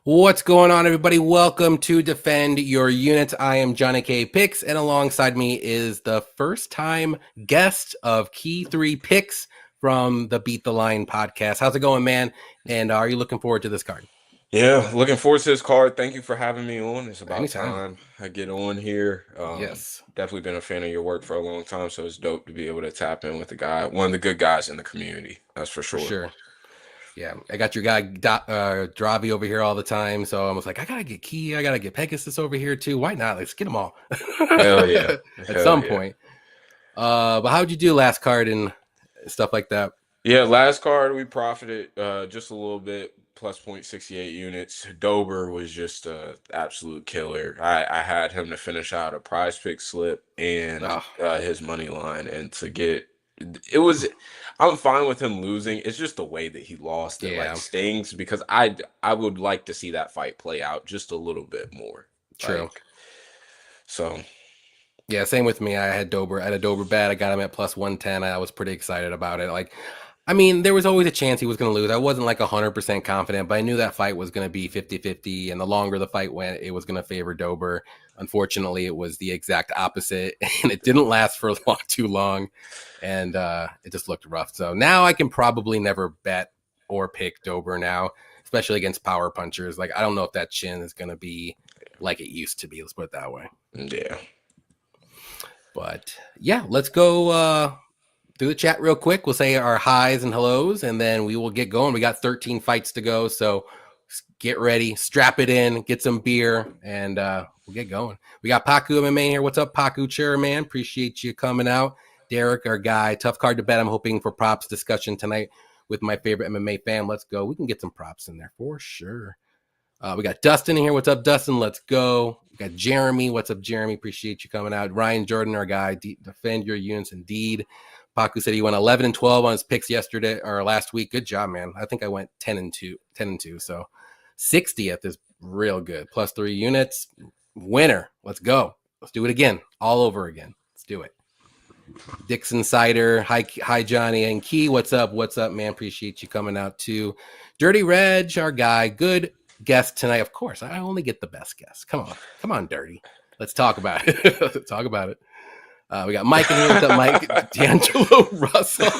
What's going on, everybody? Welcome to Defend Your Units. I am Johnny K. Picks, and alongside me is the first time guest of Key 3 Picks from the Beat the Line podcast. How's it going, man? And are you looking forward to this card? Yeah, looking forward to this card. Thank you for having me on. It's about Anytime. time I get on here. Yes, Definitely been a fan of your work for a long time, so it's dope to be able to tap in with the guy, one of the good guys in the community. That's for for sure. sure. Yeah, I got your guy Dravi over here all the time, so I was like, I gotta get Key, I gotta get Pegasus over here too. Why not? Let's get them all Hell yeah, at hell some yeah. point. But how'd you do last card and stuff like that? Yeah, last card we profited just a little bit, plus 0.68 units. Dober was just a absolute killer. I had him to finish out a prize pick slip and Oh, his money line, and to get it was. I'm fine with him losing. It's just the way that he lost that like yeah, stings because I would like to see that fight play out just a little bit more. true. Like so. Yeah, same with me. I had Dober. I had a Dober bet. I got him at plus 110. I was pretty excited about it. Like, I mean, there was always a chance he was going to lose. I wasn't like 100% confident, but I knew that fight was going to be 50-50. And the longer the fight went, it was going to favor Dober. Unfortunately, it was the exact opposite. And it didn't last for too long. And it just looked rough. So now I can probably never bet or pick Dober now, especially against power punchers. Like, I don't know if that chin is going to be like it used to be. Let's put it that way. Yeah. But yeah, let's go through the chat real quick. We'll say our highs and hellos, and then we will get going. We got 13 fights to go, so get ready, strap it in, get some beer, and we'll get going. We got Paku MMA here. What's up, Paku Chairman? Appreciate you coming out. Derek, our guy, tough card to bet. I'm hoping for props discussion tonight with my favorite MMA fan. Let's go. We can get some props in there for sure. We got Dustin here. What's up, Dustin? Let's go. We got Jeremy. What's up, Jeremy? Appreciate you coming out. Ryan Jordan, our guy. Defend your units indeed. Paku said he went 11 and 12 on his picks yesterday or last week. Good job, man. I think I went 10 and 2. So 60th is real good. Plus 3 units. Winner. Let's go. Let's do it again. All over again. Let's do it. Dixon Cider. Hi, Johnny and Key. What's up? What's up, man? Appreciate you coming out too. Dirty Reg, our guy. Good guest tonight. Of course, I only get the best guests. Come on, Dirty. Let's talk about it. Let's talk about it. We got Mike in here. What's up, Mike? D'Angelo Russell.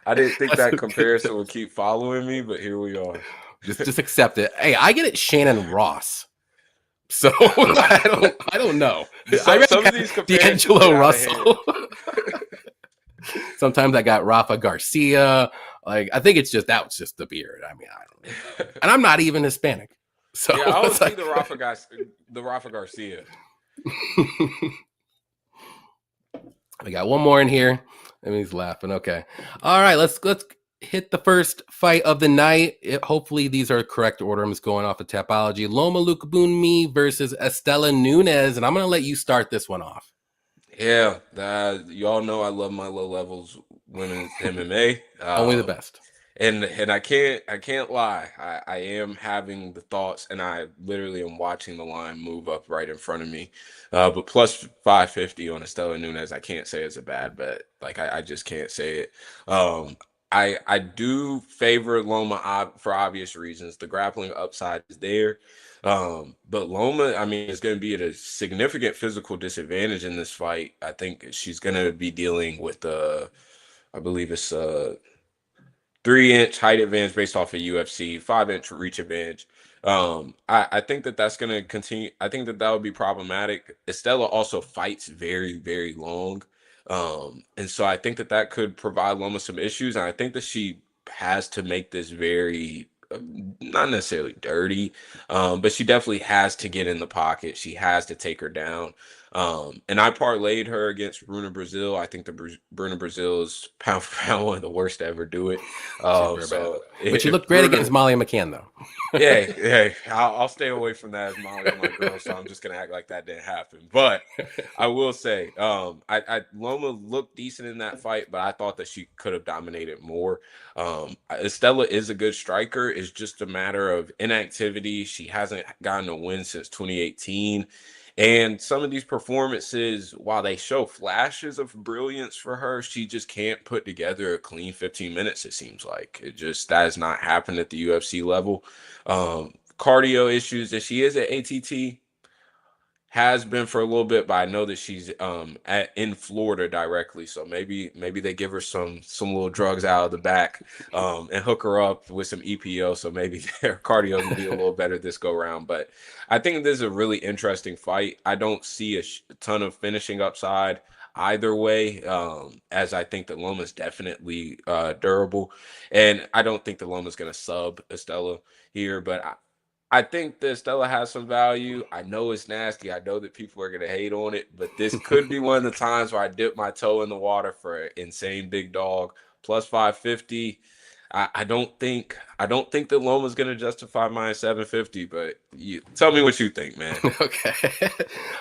I didn't think that comparison would keep following me, but here we are. just accept it. Hey, I get it. Shannon Ross. So I don't know. Some of these comparisons D'Angelo Russell. Sometimes I got Rafa Garcia. Like, I think it's just that was just the beard. I mean, I don't know. And I'm not even Hispanic. So yeah, I would see like, the Rafa Garcia. We got one more in here. And he's laughing. Okay. All right, let's hit the first fight of the night. Hopefully these are correct order. I'm just going off of Tapology. Loma Lukabunmi versus Estela Nunez. And I'm going to let you start this one off. Yeah, y'all know I love my low levels women's MMA. Only the best. And I can't lie. I am having the thoughts, and I literally am watching the line move up right in front of me. But plus 550 on Estela Nunez, I can't say it's a bad bet. Like I just can't say it. I do favor Loma for obvious reasons. The grappling upside is there. But Loma, I mean, is going to be at a significant physical disadvantage in this fight. I think she's going to be dealing with I believe it's 3-inch height advantage based off of UFC, 5-inch reach advantage. I think that's going to continue. I think that would be problematic. Estella also fights very, very long. And so I think that could provide Loma some issues. And I think that she has to make this very, not necessarily dirty, but she definitely has to get in the pocket. She has to take her down. And I parlayed her against Bruna Brazil. I think Bruna Brazil is pound for pound one of the worst to ever do it. But she looked great against Molly McCann, though. Yeah, I'll stay away from that as Molly my girl, so I'm just gonna act like that didn't happen. But I will say, Loma looked decent in that fight, but I thought that she could have dominated more. Estella is a good striker. It's just a matter of inactivity. She hasn't gotten a win since 2018. And some of these performances, while they show flashes of brilliance for her, she just can't put together a clean 15 minutes, it seems like. It just that has not happened at the UFC level. Cardio issues that she is at ATT has been for a little bit, but I know that she's in Florida directly, so maybe they give her some little drugs out of the back and hook her up with some EPO, so maybe their cardio can be a little better this go round. But I think this is a really interesting fight. I don't see a ton of finishing upside either way, as I think that Loma's definitely durable, and I don't think that Loma's going to sub Estella here, but I think that Stella has some value. I know it's nasty. I know that people are gonna hate on it, but this could be one of the times where I dip my toe in the water for an insane big dog plus 550. I don't think that Loma's gonna justify my 750, but you tell me what you think, man. Okay.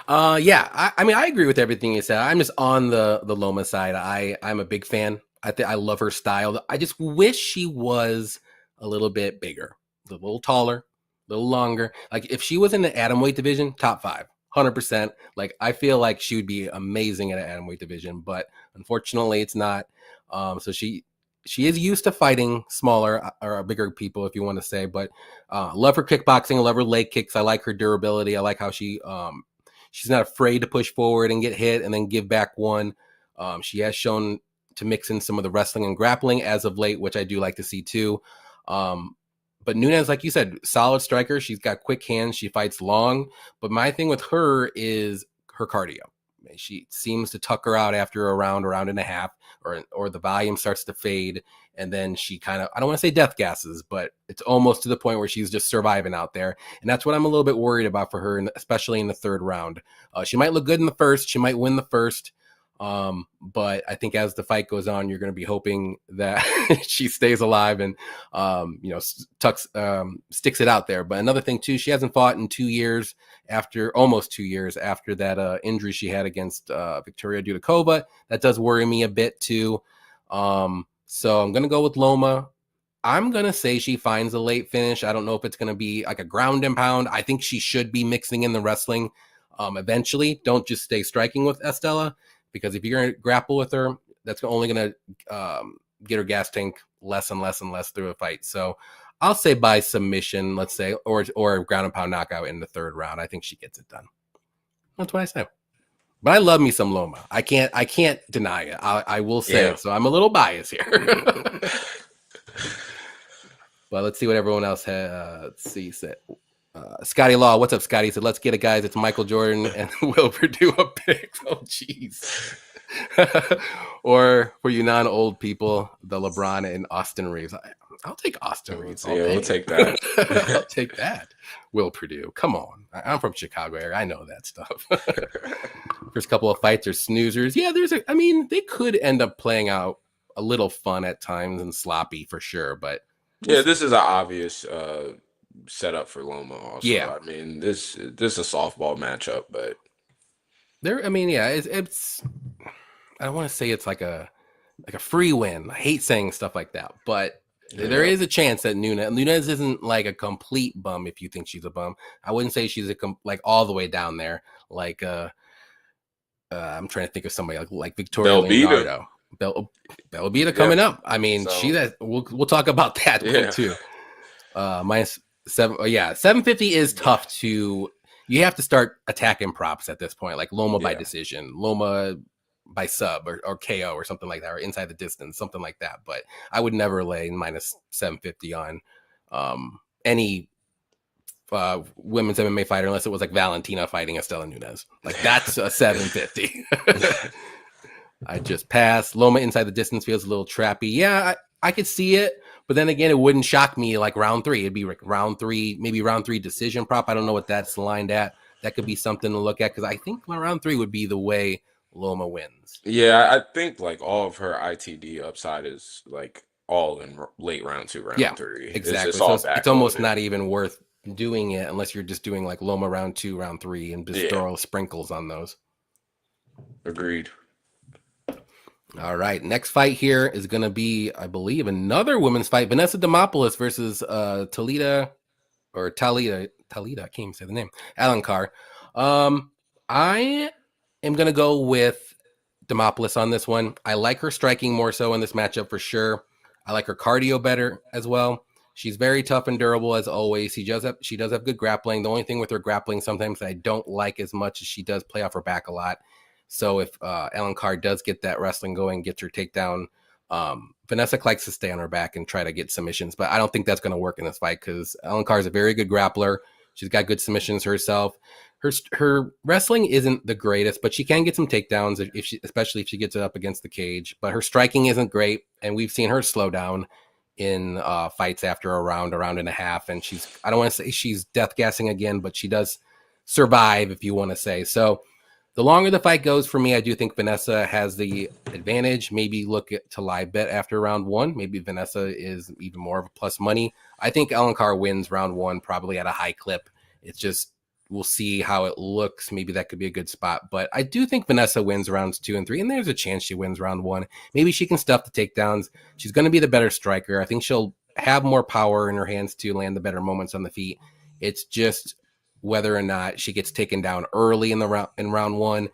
Yeah. I mean, I agree with everything you said. I'm just on the Loma side. I'm a big fan. I love her style. I just wish she was a little bit bigger, a little taller, a little longer. Like if she was in the atomweight division, top five, 100%. Like I feel like she would be amazing in an atomweight division, but unfortunately, it's not. So she is used to fighting smaller or bigger people, if you want to say. But love her kickboxing, love her leg kicks. I like her durability. I like how she's not afraid to push forward and get hit and then give back one. She has shown to mix in some of the wrestling and grappling as of late, which I do like to see too. But Nunes, like you said, solid striker. She's got quick hands. She fights long. But my thing with her is her cardio. She seems to tuck her out after a round and a half, or the volume starts to fade. And then she kind of, I don't want to say death gasses, but it's almost to the point where she's just surviving out there. And that's what I'm a little bit worried about for her, especially in the third round. She might look good in the first. She might win the first. But I think as the fight goes on, you're going to be hoping that she stays alive and, sticks it out there. But another thing too, she hasn't fought in almost 2 years after that injury she had against Victoria Dudakova. That does worry me a bit too. So I'm going to go with Loma. I'm going to say she finds a late finish. I don't know if it's going to be like a ground and pound. I think she should be mixing in the wrestling eventually. Don't just stay striking with Estella. Because if you're going to grapple with her, that's only going to get her gas tank less and less and less through a fight. So I'll say by submission, let's say, or ground and pound knockout in the third round. I think she gets it done. That's what I say. But I love me some Loma. I can't deny it. I will say it. So I'm a little biased here. Well, let's see what everyone else has. Let's see. Scotty Law, what's up, Scotty? He said, let's get it, guys. It's Michael Jordan and Will Purdue a pick. Oh, jeez. Or for you non-old people, the LeBron and Austin Reeves. I'll take Austin Reeves. Yeah, we'll take that. I'll take that. Will Purdue. Come on. I'm from Chicago area. I know that stuff. First couple of fights are snoozers. Yeah, they could end up playing out a little fun at times and sloppy for sure. But yeah, this is an obvious set up for Loma also. Yeah. I mean, this is a softball matchup, but it's I don't want to say it's like a free win. I hate saying stuff like that, but there is a chance that Nunes isn't like a complete bum if you think she's a bum. I wouldn't say she's like all the way down there. Like I'm trying to think of somebody like Victoria Leonardo. Belbita coming up. I mean, we'll talk about that too. Minus 750 is tough to. You have to start attacking props at this point, like Loma by decision, Loma by sub or KO or something like that, or inside the distance, something like that. But I would never lay minus 750 on any women's MMA fighter unless it was like Valentina fighting Estela Nunes. Like that's a 750. I just pass. Loma inside the distance feels a little trappy. Yeah, I could see it. But then again, it wouldn't shock me like round 3. It'd be like round 3, maybe round 3 decision prop. I don't know what that's lined at. That could be something to look at because I think round 3 would be the way Loma wins. Yeah, I think like all of her ITD upside is like all in late round 2, round 3. Exactly. It's almost not even worth doing it unless you're just doing like Loma round 2, round 3 and just throw sprinkles on those. Agreed. All right, next fight here is going to be, I believe, another women's fight. Vanessa Demopoulos versus Talita. I can't even say the name. Alencar. I am going to go with Demopoulos on this one. I like her striking more so in this matchup for sure. I like her cardio better as well. She's very tough and durable as always. She does have good grappling. The only thing with her grappling sometimes I don't like as much is she does play off her back a lot. So if Ellen Carr does get that wrestling going, gets her takedown, Vanessa likes to stay on her back and try to get submissions. But I don't think that's going to work in this fight because Ellen Carr is a very good grappler. She's got good submissions herself. Her wrestling isn't the greatest, but she can get some takedowns especially if she gets it up against the cage. But her striking isn't great, and we've seen her slow down in fights after a round and a half. And I don't want to say she's death gassing again, but she does survive, if you want to say. So the longer the fight goes for me, I do think Vanessa has the advantage. Maybe look to live bet after round one. Maybe Vanessa is even more of a plus money. I think Ellen Carr wins round one, probably at a high clip. It's just, we'll see how it looks. Maybe that could be a good spot. But I do think Vanessa wins rounds 2 and 3, and there's a chance she wins round one. Maybe she can stuff the takedowns. She's going to be the better striker. I think she'll have more power in her hands to land the better moments on the feet. It's just whether or not she gets taken down early in round one,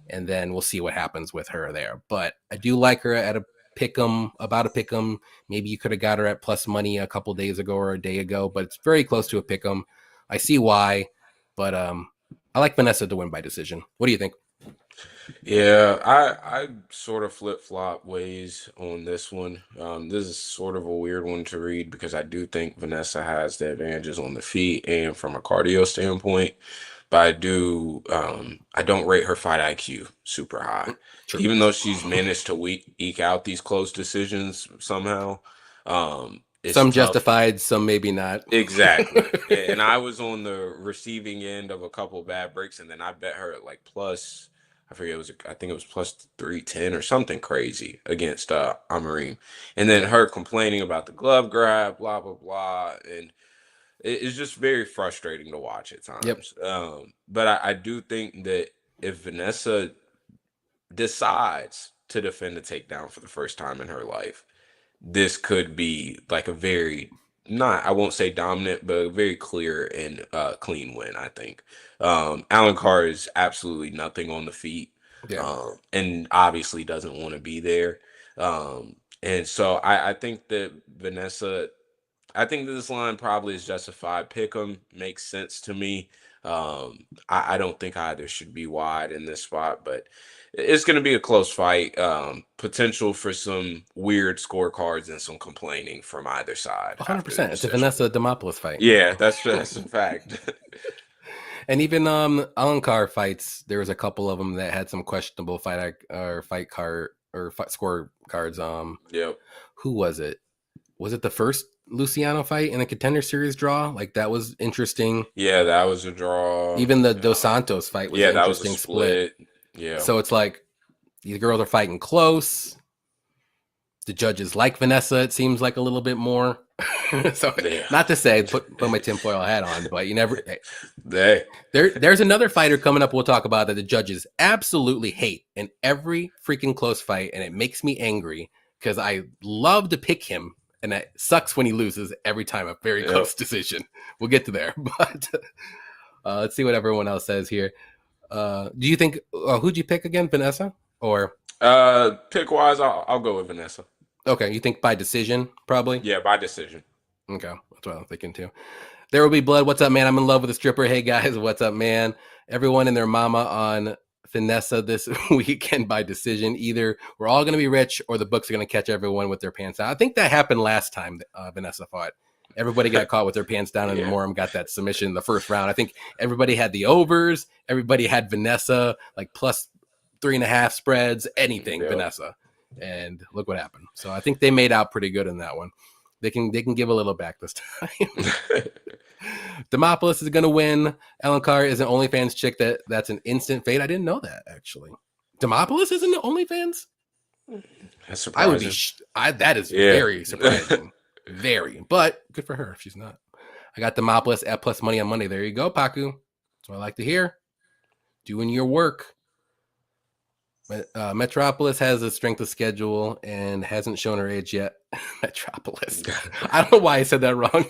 and then we'll see what happens with her there. But I do like her at about a pick'em. Maybe you could have got her at plus money a couple days ago or a day ago, but it's very close to a pick'em. I see why, but I like Vanessa to win by decision. What do you think? Yeah, I sort of flip-flop ways on this one. This is sort of a weird one to read because I do think Vanessa has the advantages on the feet and from a cardio standpoint, but I don't rate her fight IQ super high. True. Even though she's managed to eke out these close decisions somehow, it's Some tough. justified, some maybe not. Exactly. And I was on the receiving end of a couple bad breaks, and then I bet her at like plus, I forget I think it was plus 310 or something crazy against Amarim. And then Yeah. her complaining about the glove grab, blah blah blah. And it's just very frustrating to watch at Yep. times. But I do think that if Vanessa decides to defend a takedown for the first time in her life, this could be like a very, not, I won't say dominant, but a very clear and clean win, I think. Alan Carr is absolutely nothing on the feet, Yeah. and obviously doesn't want to be there. And so I think that Vanessa, I think that this line probably is justified. Pick 'em makes sense to me. I don't think either should be wide in this spot, but it's going to be a close fight. Potential for some weird scorecards and some complaining from either side after the 100%. It's a decision. Vanessa Demopoulos fight. Yeah, that's a fact. And even Alan Carr fights, there was a couple of them that had some questionable fight card or fight score cards. Yep. Who was it? Was it the first Luciano fight in a Contender Series draw? Like that was interesting. Yeah, that was a draw. Even the Dos Santos fight was Yeah, an that was a interesting split. split. Yeah. So it's like these girls are fighting close. The judges like Vanessa, it seems like a little bit more. So Yeah. not to say put my tinfoil hat on, but you never. They. There's another fighter coming up we'll talk about that the judges absolutely hate in every freaking close fight, and it makes me angry because I love to pick him, and it sucks when he loses every time a very close decision. We'll get to there, but let's see what everyone else says here. Do you think who'd you pick again, Vanessa or? Pick wise, I'll go with Vanessa. Okay, you think by decision, probably? Yeah, by decision. Okay, that's what I'm thinking too. There will be blood. What's up, man? I'm in love with a stripper. Hey guys, what's up, man? Everyone and their mama on Vanessa this weekend by decision. Either we're all going to be rich, or the books are going to catch everyone with their pants down. I think that happened last time Vanessa fought. Everybody got caught with their pants down, and Morum got that submission in the first round. I think everybody had the overs. Everybody had Vanessa like plus 3.5 spreads, anything Vanessa, and look what happened. So I think they made out pretty good in that one. They can give a little back this time. Demopoulos is going to win. Ellen Carr is an OnlyFans chick that's an instant fade. I didn't know that actually. Demopoulos isn't an OnlyFans. That's surprising. I would be. That is very surprising. Very, but good for her if she's not. I got Demopoulos at plus money on Monday. There you go, Paku. That's what I like to hear. Doing your work. Metropolis has a strength of schedule and hasn't shown her age yet. Metropolis. I don't know why I said that wrong.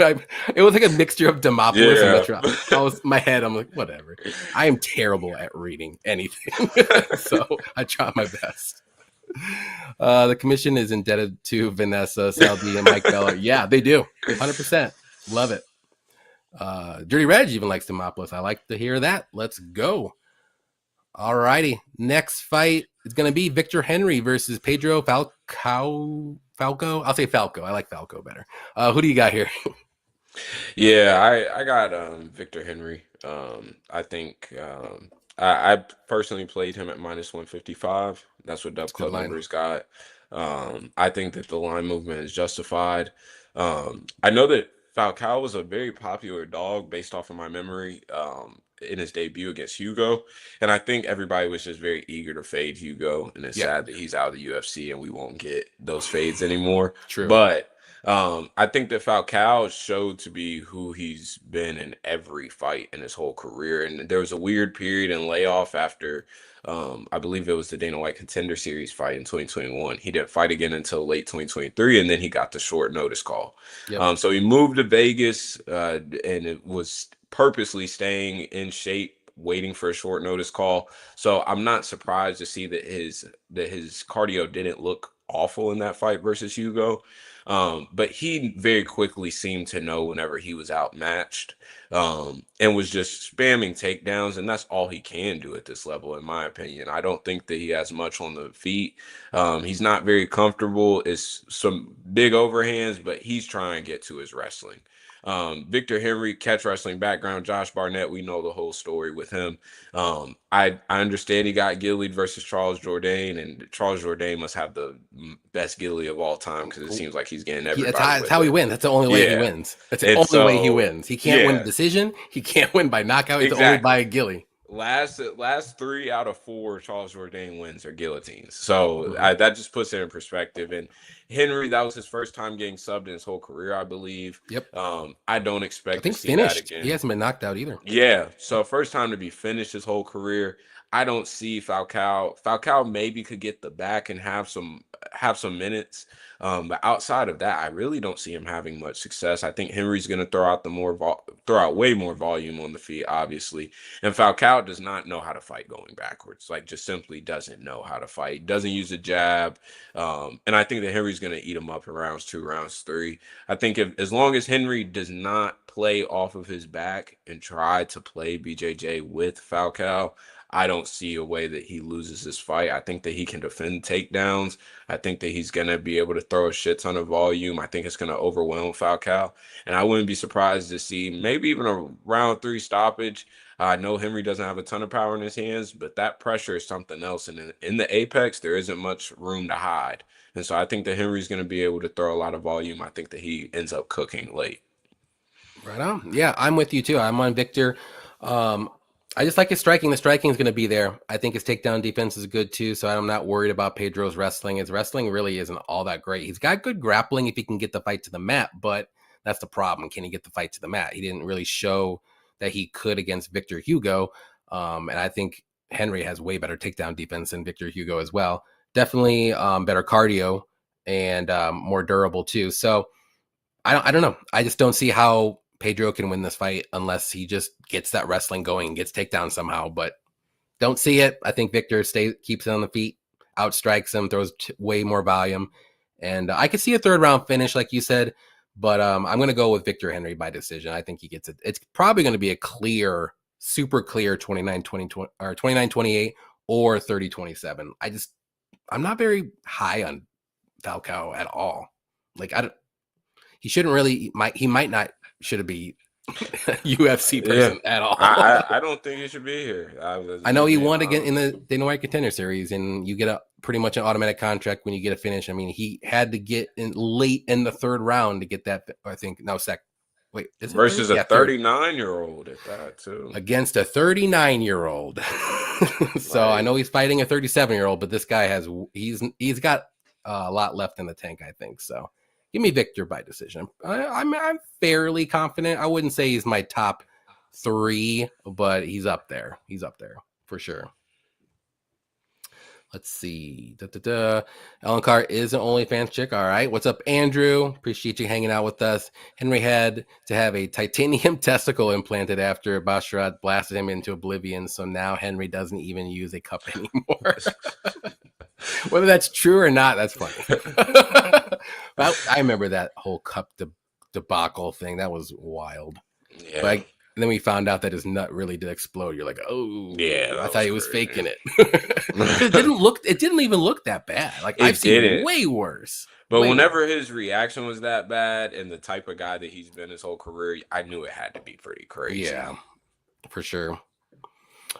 It was like a mixture of Demopolis and Yeah. Metro. My head. I'm like, whatever. I am terrible at reading anything, so I try my best. The commission is indebted to Vanessa, Saldi, and Mike Beller. Yeah, they do. 100%. Love it. Dirty Reg even likes Demopolis. I like to hear that. Let's go. All righty. Next fight is going to be Victor Henry versus Pedro Falco. I'll say Falco. I like Falco better. Who do you got here? Yeah, I got Victor Henry. I think I personally played him at -155. That's what Dub It's a good Club line. members got. I think that the line movement is justified. I know that Falcao was a very popular dog based off of my memory in his debut against Hugo. And I think everybody was just very eager to fade Hugo. And it's Yep. sad that he's out of the UFC and we won't get those fades anymore. True. But I think that Falcao showed to be who he's been in every fight in his whole career. And there was a weird period in layoff after, I believe it was the Dana White Contender Series fight in 2021. He didn't fight again until late 2023, and then he got the short notice call. Yep. So he moved to Vegas, and it was purposely staying in shape, waiting for a short notice call. So I'm not surprised to see that his cardio didn't look awful in that fight versus Hugo. But he very quickly seemed to know whenever he was outmatched, and was just spamming takedowns, and that's all he can do at this level, in my opinion. I don't think that he has much on the feet. He's not very comfortable. It's some big overhands, but he's trying to get to his wrestling. Victor Henry, catch wrestling background. Josh Barnett, we know the whole story with him. I understand he got gillied versus Charles Jourdain, and Charles Jourdain must have the best gilly of all time because it seems like he's getting everybody. That's how he wins. That's the only way he wins. That's the only way he wins. He can't win decision. He can't win by knockout. It's only by a gilly. Last 3 out of 4 Charles Jourdain wins are guillotines. So that just puts it in perspective. And Henry, that was his first time getting subbed in his whole career, I believe. Yep. I don't expect to see finished. that again. He hasn't been knocked out either. Yeah. So first time to be finished his whole career. I don't see Falcao. Falcao maybe could get the back and have some minutes. But outside of that, I really don't see him having much success. I think Henry's going to throw out way more volume on the feet, obviously. And Falcao does not know how to fight going backwards. Like, just simply doesn't know how to fight. Doesn't use a jab. And I think that Henry's going to eat him up in rounds 2, rounds 3. I think as long as Henry does not play off of his back and try to play BJJ with Falcao, I don't see a way that he loses this fight. I think that he can defend takedowns. I think that he's going to be able to throw a shit ton of volume. I think it's going to overwhelm Falcao. And I wouldn't be surprised to see maybe even a round 3 stoppage. I know Henry doesn't have a ton of power in his hands, but that pressure is something else. And in the apex, there isn't much room to hide. And so I think that Henry's going to be able to throw a lot of volume. I think that he ends up cooking late. Right on. Yeah, I'm with you too. I'm on Victor. I just like his striking. The striking is going to be there. I think his takedown defense is good too, so I'm not worried about Pedro's wrestling. His wrestling really isn't all that great. He's got good grappling if he can get the fight to the mat, but that's the problem. Can he get the fight to the mat? He didn't really show that he could against Victor Hugo, and I think Henry has way better takedown defense than Victor Hugo as well. Definitely better cardio and more durable too. So I don't know. I just don't see how Pedro can win this fight unless he just gets that wrestling going and gets takedown somehow, but don't see it. I think Victor keeps it on the feet, outstrikes him, throws way more volume. And I could see a 3rd round finish, like you said, but I'm going to go with Victor Henry by decision. I think he gets it. It's probably going to be a clear, super clear 29-20 or 29-28 or 30-27. I'm not very high on Falcao at all. Like he shouldn't really, he might not should be UFC person at all. I don't think he should be here. I know he won again in the Dana White Contender Series, and you get pretty much an automatic contract when you get a finish. I mean, he had to get in late in the 3rd round to get that. I think versus a 39-year-old at that too, against a 39-year-old. So I know he's fighting a 37-year-old, but this guy he's got a lot left in the tank, I think. So give me Victor by decision. I'm fairly confident. I wouldn't say he's my top 3, but he's up there. He's up there for sure. Let's see. Ellen Carr is an OnlyFans chick. All right. What's up, Andrew? Appreciate you hanging out with us. Henry had to have a titanium testicle implanted after Basharat blasted him into oblivion. So now Henry doesn't even use a cup anymore. Whether that's true or not, that's funny. I remember that whole cup debacle thing. That was wild. Yeah. But then we found out that his nut really did explode. You're like, oh, yeah, I thought he was crazy. faking it. It didn't even look that bad. Like I've seen way worse. But way whenever worse. his reaction was that bad and the type of guy that he's been his whole career, I knew it had to be pretty crazy. Yeah, for sure.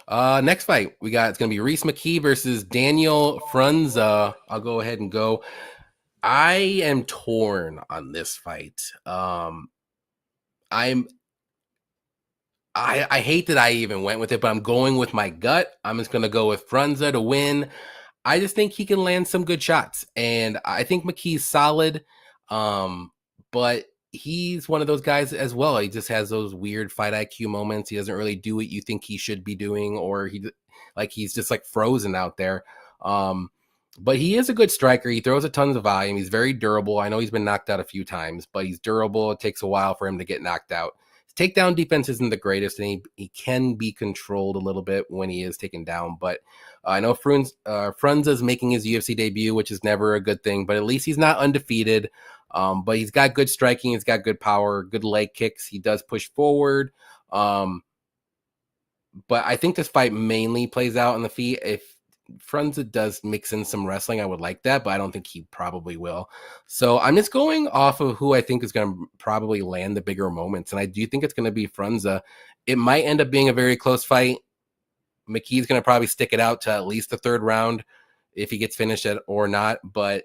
Next fight we got, it's gonna be Reese McKee versus Daniel Frunza. I'll go ahead and go. I am torn on this fight. I hate that I even went with it, but I'm going with my gut. I'm just going to go with Frunza to win. I just think he can land some good shots, and I think McKee's solid, but he's one of those guys as well. He just has those weird fight IQ moments. He doesn't really do what you think he should be doing, or he's just like frozen out there. But he is a good striker. He throws a tons of volume. He's very durable. I know he's been knocked out a few times, but he's durable. It takes a while for him to get knocked out. His takedown defense isn't the greatest, and he can be controlled a little bit when he is taken down. But I know Frunza's making his UFC debut, which is never a good thing, but at least he's not undefeated. But he's got good striking. He's got good power, good leg kicks. He does push forward. But I think this fight mainly plays out on the feet. If Frunza does mix in some wrestling, I would like that, but I don't think he probably will. So I'm just going off of who I think is going to probably land the bigger moments, and I do think it's going to be Frunza. It might end up being a very close fight. McKee's going to probably stick it out to at least the third round if he gets finished or not, but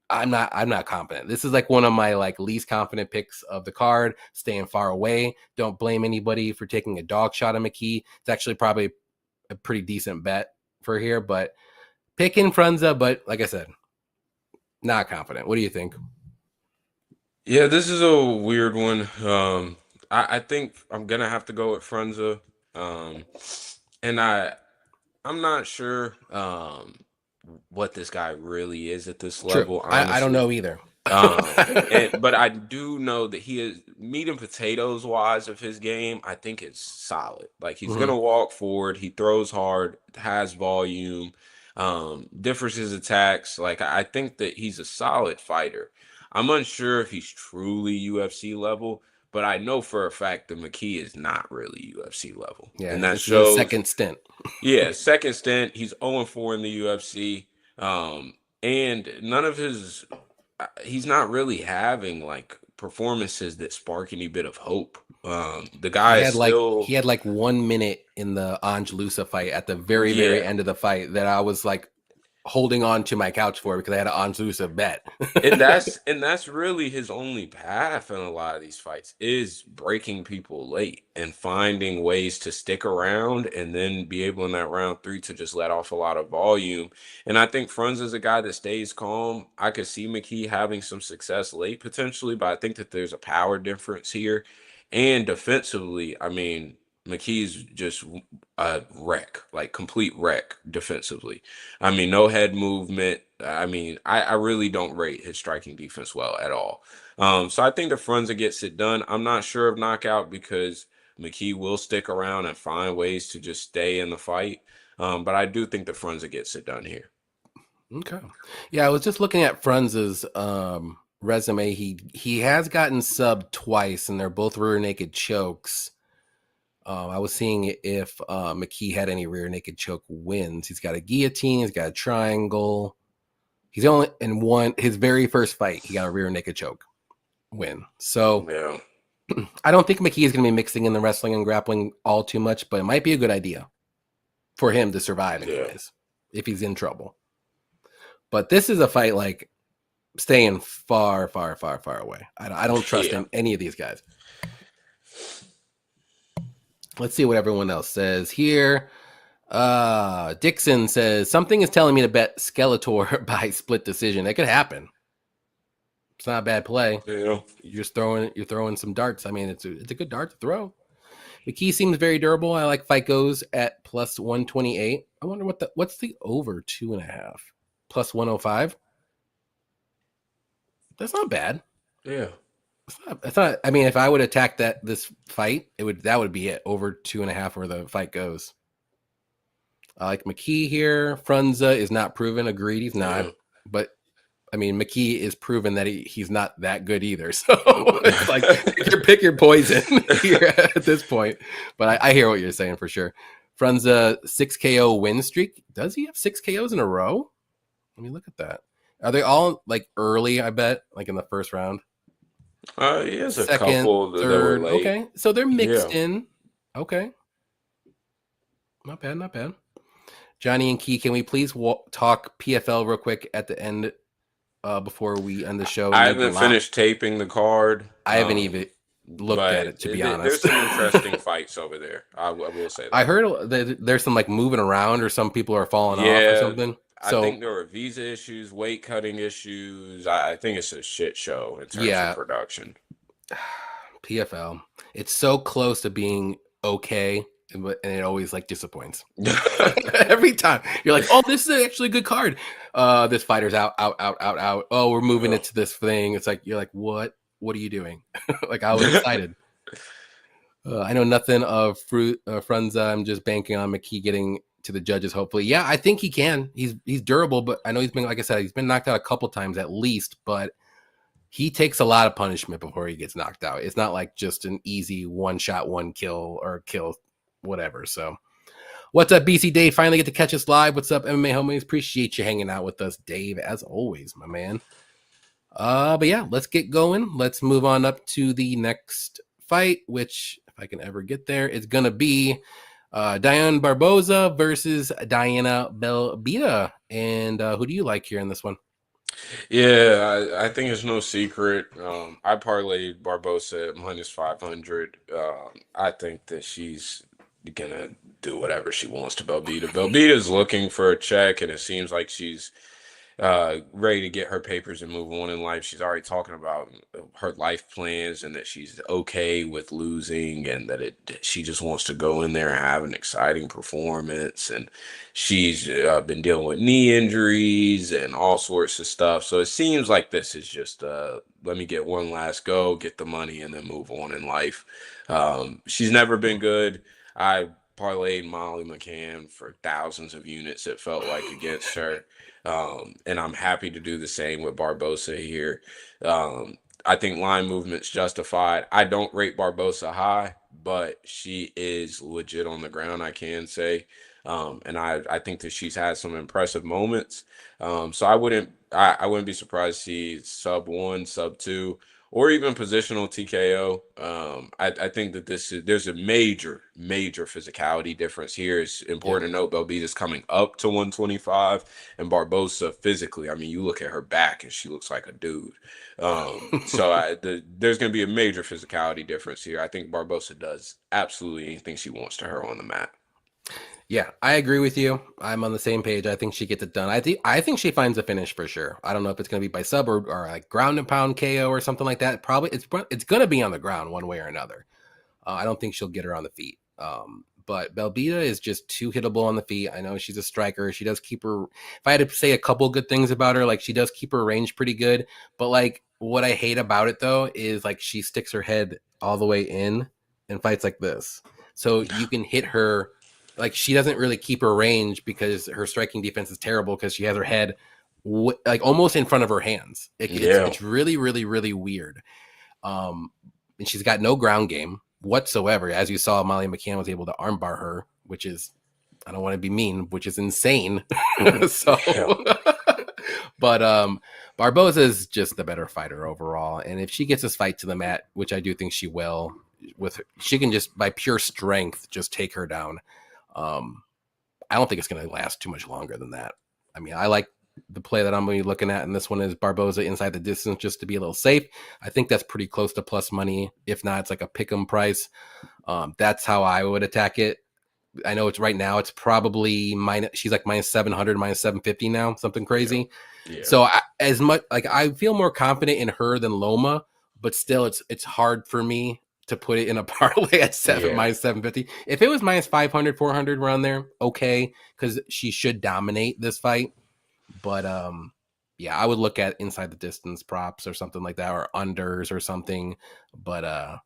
I'm not confident. This is like one of my least confident picks of the card, staying far away. Don't blame anybody for taking a dog shot at McKee. It's actually probably a pretty decent bet for here, but picking Frunza, but like I said, not confident. What do you think? Yeah, this is a weird one. I think I'm gonna have to go with Frunza. And I'm not sure what this guy really is at this level. I don't know either. But I do know that he is meat and potatoes wise of his game. I think it's solid. Like he's gonna walk forward. He throws hard, has volume, differs his attacks. Like I think that he's a solid fighter. I'm unsure if he's truly UFC level, but I know for a fact that McKee is not really UFC level. Yeah, and that this shows is a second stint. Yeah, second stint. He's 0-4 in the UFC. And none of his he's not really having like performances that spark any bit of hope. The guy is still he had 1 minute in the Ange Lusa fight at the very end of the fight that I was like holding on to my couch for because I had an Ange Lusa bet. and that's really his only path in a lot of these fights is breaking people late and finding ways to stick around and then be able in that round 3 to just let off a lot of volume. And I think Frunza is a guy that stays calm. I could see McKee having some success late potentially, but I think that there's a power difference here. And defensively, I mean, McKee's just a wreck, like complete wreck defensively. I mean, no head movement. I mean, I really don't rate his striking defense well at all. So I think the Frunza gets it done. I'm not sure of knockout because McKee will stick around and find ways to just stay in the fight. But I do think the Frunza gets it done here. Okay. Yeah, I was just looking at Frunza's resume. He has gotten subbed twice, and they're both rear naked chokes. I was seeing if McKee had any rear naked choke wins. He's got a guillotine. He's got a triangle. He's only in one. His very first fight, he got a rear naked choke win. So Yeah. I don't think McKee is going to be mixing in the wrestling and grappling all too much, but it might be a good idea for him to survive anyways if he's in trouble. But this is a fight like staying far, far, far, far away. I don't trust any of these guys. Let's see what everyone else says here. Dixon says, something is telling me to bet Skeletor by split decision. It could happen. It's not a bad play. Yeah. You're throwing some darts. I mean, it's a good dart to throw. McKee seems very durable. I like fight goes at plus 128. I wonder what's the over 2.5 plus 105. That's not bad. Yeah. It's not. I mean, if I would attack this fight, that would be it over 2.5 where the fight goes. I like McKee here. Frunza is not proven. Agreed, he's not. Yeah. But I mean, McKee is proven that he's not that good either. So it's like pick your poison here at this point. But I hear what you're saying for sure. Frunza 6 KO win streak. Does he have 6 KOs in a row? Let me look at that. Are they all like early? I bet, like in the first round. He has a Second, couple that third. were late. Okay, so they're mixed in. Okay, not bad, not bad. Johnny and Key, can we please talk PFL real quick at the end before we end the show? I haven't finished taping the card. I haven't even looked at it, to be honest. There's some interesting fights over there. I will say that. I heard there's some like moving around, or some people are falling off or something. So, I think there were visa issues, weight cutting issues. I think it's a shit show in terms of production. PFL, it's so close to being okay, and it always like disappoints. Every time you're like, oh, this is actually a good card. This fighter's out. Oh, we're moving it to this thing. It's like, you're like, what are you doing? Like, I was excited. I know nothing of Frunza. I'm just banking on McKee getting to the judges, hopefully. Yeah, I think he can. He's durable, but I know he's been, like I said, he's been knocked out a couple times at least, but he takes a lot of punishment before he gets knocked out. It's not like just an easy one shot, one kill, or kill, whatever. So what's up, BC Dave? Finally get to catch us live. What's up, MMA homies? Appreciate you hanging out with us, Dave, as always, my man. But yeah, let's get going. Let's move on up to the next fight, which, if I can ever get there, is going to be Diane Barboza versus Diana Belbita. And who do you like here in this one? Yeah, I think it's no secret. I parlayed Barbosa at minus 500. I think that she's gonna do whatever she wants to Belbita. Belbita's looking for a check, and it seems like she's ready to get her papers and move on in life. She's already talking about her life plans and that she's okay with losing, and that she just wants to go in there and have an exciting performance. And she's been dealing with knee injuries and all sorts of stuff. So it seems like this is just let me get one last go, get the money, and then move on in life. She's never been good. I parlayed Molly McCann for thousands of units, it felt like, against her. And I'm happy to do the same with Barbosa here. I think line movement's justified. I don't rate Barbosa high, but she is legit on the ground, I can say. And I think that she's had some impressive moments. So I wouldn't be surprised to see sub 1, sub 2, or even positional TKO. I think that there's a major physicality difference here. It's important to note Belbita's coming up to 125, and Barbosa physically, I mean, you look at her back and she looks like a dude. So there's going to be a major physicality difference here. I think Barbosa does absolutely anything she wants to her on the mat. Yeah, I agree with you. I'm on the same page. I think she gets it done. I think she finds a finish for sure. I don't know if it's going to be by sub or like ground and pound KO or something like that. Probably it's going to be on the ground one way or another. I don't think she'll get her on the feet. But Belbita is just too hittable on the feet. I know she's a striker. She does keep her. If I had to say a couple good things about her, like she does keep her range pretty good. But like what I hate about it though is like she sticks her head all the way in and fights like this. So you can hit her. Like she doesn't really keep her range because her striking defense is terrible because she has her head like almost in front of her hands. It's really, really, really weird. And she's got no ground game whatsoever. As you saw, Molly McCann was able to armbar her, which is, I don't want to be mean, which is insane. So, but Barboza is just the better fighter overall. And if she gets this fight to the mat, which I do think she will, she can just by pure strength just take her down. I don't think it's going to last too much longer than that. I mean, I like the play that I'm going to be looking at, and this one is Barboza inside the distance just to be a little safe. I think that's pretty close to plus money. If not, it's like a pick'em price. That's how I would attack it. I know it's right now. It's probably she's like minus 700, minus 750 now, something crazy. Yeah. So I feel more confident in her than Loma, but still, it's hard for me to put it in a parlay at minus 750. If it was minus 500, 400 around there, okay, because she should dominate this fight. But yeah, I would look at inside the distance props or something like that, or unders or something. But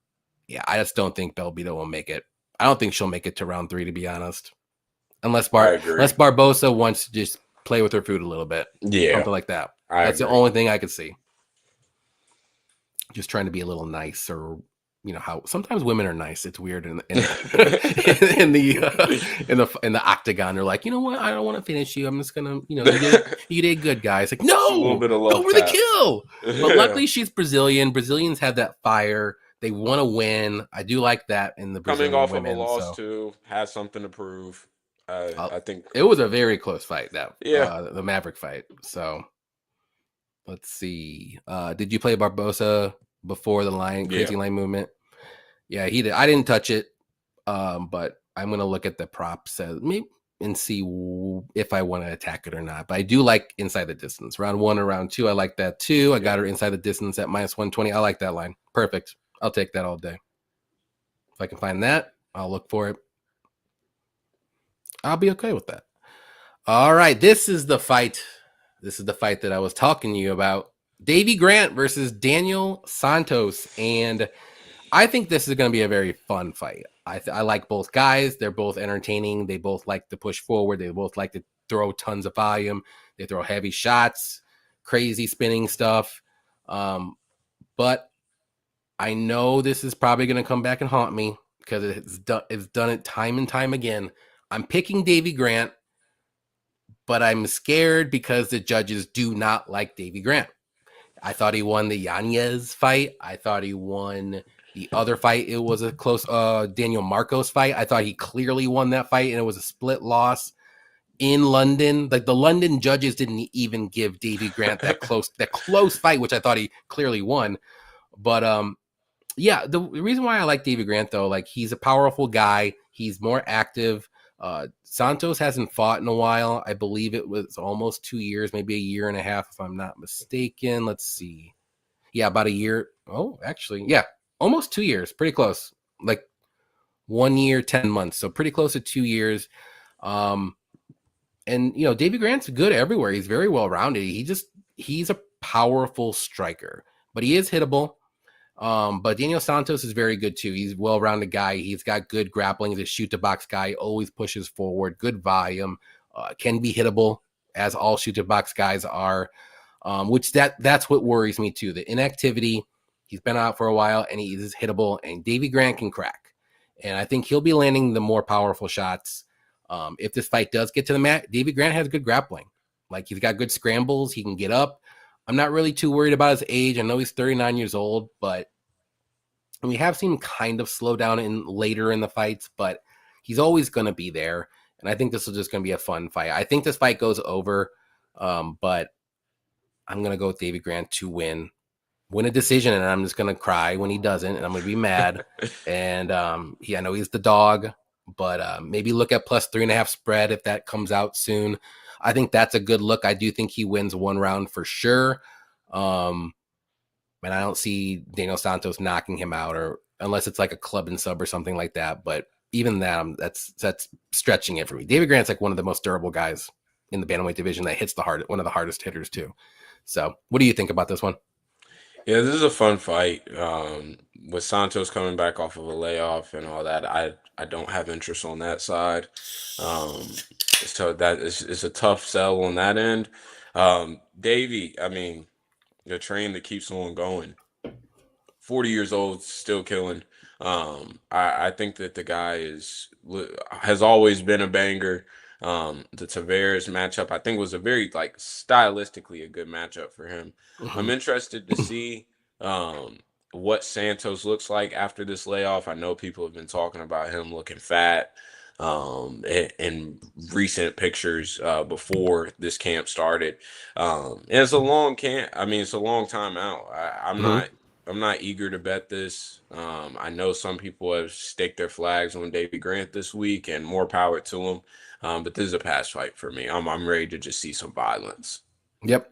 yeah, I just don't think Belbita will make it. I don't think she'll make it to round 3, to be honest. Unless Barbosa wants to just play with her food a little bit. Yeah. Something like that. That's the only thing I could see. Just trying to be a little nice, or you know how sometimes women are nice. It's weird in the octagon. They're like, you know what? I don't want to finish you. I'm just gonna, you know, you did good, guys. Like, no, a little bit of love go for the kill. But luckily, she's Brazilian. Brazilians have that fire. They want to win. I do like that in the Brazilian coming off women, of a loss too, has something to prove. I think it was a very close fight. The Maverick fight. So let's see. Did you play Barbosa before the crazy line movement? Yeah, he did. I didn't touch it, but I'm gonna look at the props and see if I want to attack it or not. But I do like inside the distance. Round 1 or round 2, I like that too. I got her inside the distance at minus 120. I like that line. Perfect. I'll take that all day. If I can find that, I'll look for it. I'll be okay with that. All right, this is the fight. This is the fight that I was talking to you about. Davey Grant versus Daniel Santos. And I think this is going to be a very fun fight. I like both guys. They're both entertaining. They both like to push forward. They both like to throw tons of volume. They throw heavy shots, crazy spinning stuff. But I know this is probably going to come back and haunt me because it's done it time and time again. I'm picking Davey Grant, but I'm scared because the judges do not like Davey Grant. I thought he won the Yanez fight. I thought he won the other fight. It was a close Daniel Marcos fight. I thought he clearly won that fight, and it was a split loss in London. Like the London judges didn't even give Davey Grant that close fight, which I thought he clearly won. But yeah, the reason why I like Davey Grant though, like he's a powerful guy. He's more active. Santos hasn't fought in a while. I believe it was almost 2 years, maybe a year and a half, if I'm not mistaken. Let's see. Yeah, about a year. Oh, actually, yeah, almost 2 years. Pretty close. Like 1 year, 10 months. So pretty close to 2 years. And you know, Davey Grant's good everywhere. He's very well rounded. He's a powerful striker, but he is hittable. But Daniel Santos is very good too. He's a well-rounded guy. He's got good grappling. He's a shoot-to-box guy. Always pushes forward. Good volume. Can be hittable, as all shoot-to-box guys are. Which that's what worries me too. The inactivity. He's been out for a while, and he is hittable. And Davey Grant can crack. And I think he'll be landing the more powerful shots. If this fight does get to the mat, Davey Grant has good grappling. Like he's got good scrambles. He can get up. I'm not really too worried about his age. I know he's 39 years old, but we have seen him kind of slow down later in the fights, but he's always going to be there. And I think this is just going to be a fun fight. I think this fight goes over, but I'm going to go with Davey Grant to win a decision, and I'm just going to cry when he doesn't, and I'm going to be mad. And I know he's the dog, but maybe look at plus 3.5 spread if that comes out soon. I think that's a good look. I do think he wins one round for sure. And I don't see Daniel Santos knocking him out, or unless it's like a club and sub or something like that. But even that, that's stretching it for me. David Grant's like one of the most durable guys in the bantamweight division that hits one of the hardest hitters too. So what do you think about this one? Yeah, this is a fun fight. With Santos coming back off of a layoff and all that, I don't have interest on that side. So that is a tough sell on that end. Davey, I mean, the train that keeps on going. 40 years old, still killing. I think that the guy has always been a banger. The Tavares matchup, I think, was a very like stylistically a good matchup for him. Mm-hmm. I'm interested to see what Santos looks like after this layoff. I know people have been talking about him looking fat in recent pictures before this camp started. And it's a long camp. I mean, it's a long time out. I'm not eager to bet this. I know some people have staked their flags on Davey Grant this week, and more power to them. But this is a pass fight for me. I'm ready to just see some violence. Yep.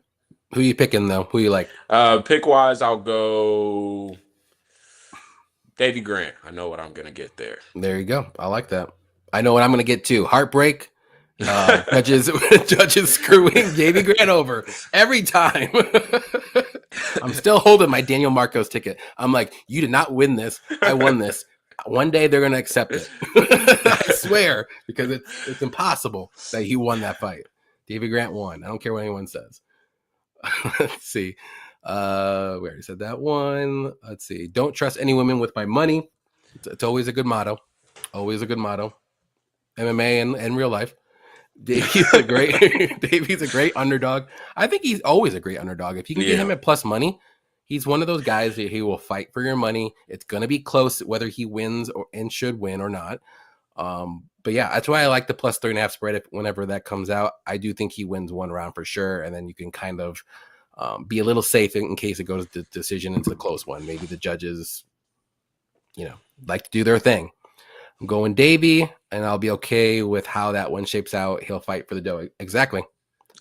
Who you picking though? Who you like? Pick wise, I'll go Davy Grant. I know what I'm gonna get there. There you go. I like that. I know what I'm going to get too. Heartbreak. Judges judges screwing Davy Grant over every time. I'm still holding my Daniel Marcos ticket. I'm like, you did not win this. I won this. One day they're going to accept it. I swear, because it's impossible that he won that fight. Davy Grant won. I don't care what anyone says. Let's see. We already said that one. Let's see. Don't trust any women with my money. It's always a good motto. Always a good motto. MMA and real life. Davey's a great underdog. I think he's always a great underdog. If you can get him at plus money, he's one of those guys that he will fight for your money. It's going to be close whether he wins and should win or not. But yeah, that's why I like the plus 3.5 spread. Whenever that comes out, I do think he wins one round for sure. And then you can kind of be a little safe in case it goes to decision into the close one. Maybe the judges, like to do their thing. I'm going Davey, and I'll be okay with how that one shapes out. He'll fight for the dough. Exactly.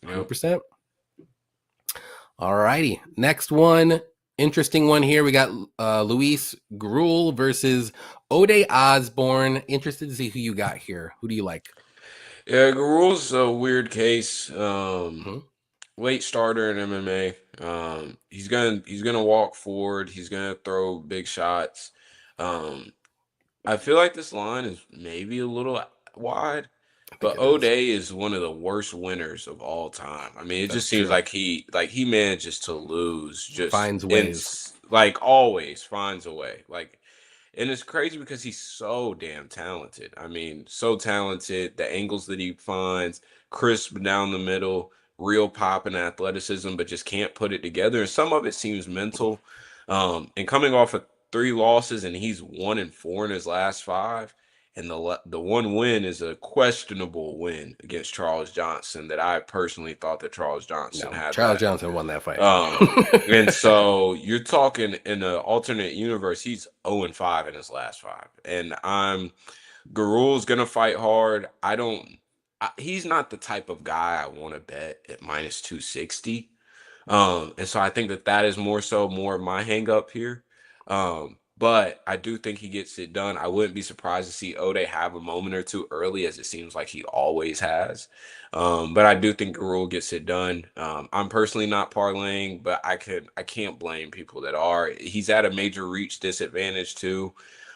100%. All righty. Next one. Interesting one here. We got Luis Gruel versus Ode Osborne. Interested to see who you got here. Who do you like? Yeah, Gruel's a weird case. Late starter in MMA. He's gonna walk forward. He's gonna throw big shots. I feel like this line is maybe a little wide, but Ode is one of the worst winners of all time. I mean, it just seems like he manages to lose, just finds ways, always finds a way. And it's crazy because he's so damn talented. I mean, so talented. The angles that he finds, crisp down the middle, real pop and athleticism, but just can't put it together. And some of it seems mental. And coming off of 3 losses, and he's 1-4 in his last 5, and the one win is a questionable win against Charles Johnson that I personally thought that Charles Johnson had. Charles Johnson won that fight. And so you're talking in an alternate universe, he's 0-5 in his last 5, and Garul's gonna fight hard. He's not the type of guy I want to bet at minus 260. And so I think that is more of my hang up here. But I do think he gets it done. I wouldn't be surprised to see Ode have a moment or two early, as it seems like he always has. But I do think Garul gets it done. I'm personally not parlaying, but I can't blame people that are. He's at a major reach disadvantage too.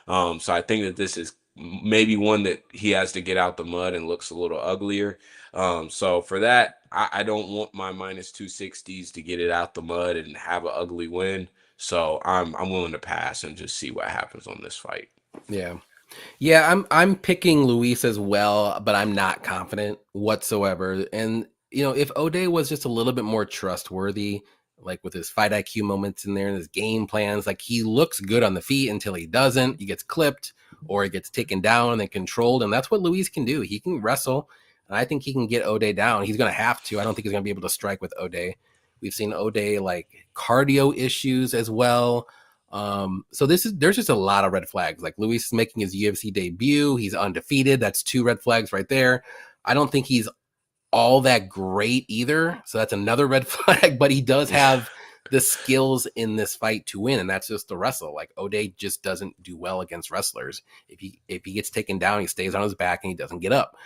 So I think that this is maybe one that he has to get out the mud and looks a little uglier. So for that, I don't want my minus 260s to get it out the mud and have an ugly win. So I'm willing to pass and just see what happens on this fight. Yeah, I'm picking Luis as well, but I'm not confident whatsoever. And if Ode was just a little bit more trustworthy, like with his fight IQ moments in there and his game plans, like he looks good on the feet until he doesn't. He gets clipped or he gets taken down and controlled, and that's what Luis can do. He can wrestle, and I think he can get Ode down. He's going to have to. I don't think he's going to be able to strike with Ode. We've seen Ode like cardio issues as well. So there's just a lot of red flags. Like Luis is making his UFC debut. He's undefeated. That's 2 red flags right there. I don't think he's all that great either. So that's another red flag, but he does have the skills in this fight to win. And that's just the wrestle. Like Ode just doesn't do well against wrestlers. If he gets taken down, he stays on his back and he doesn't get up.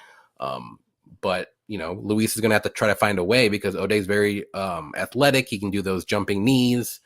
But Luis is going to have to try to find a way because Ode's very athletic. He can do those jumping knees.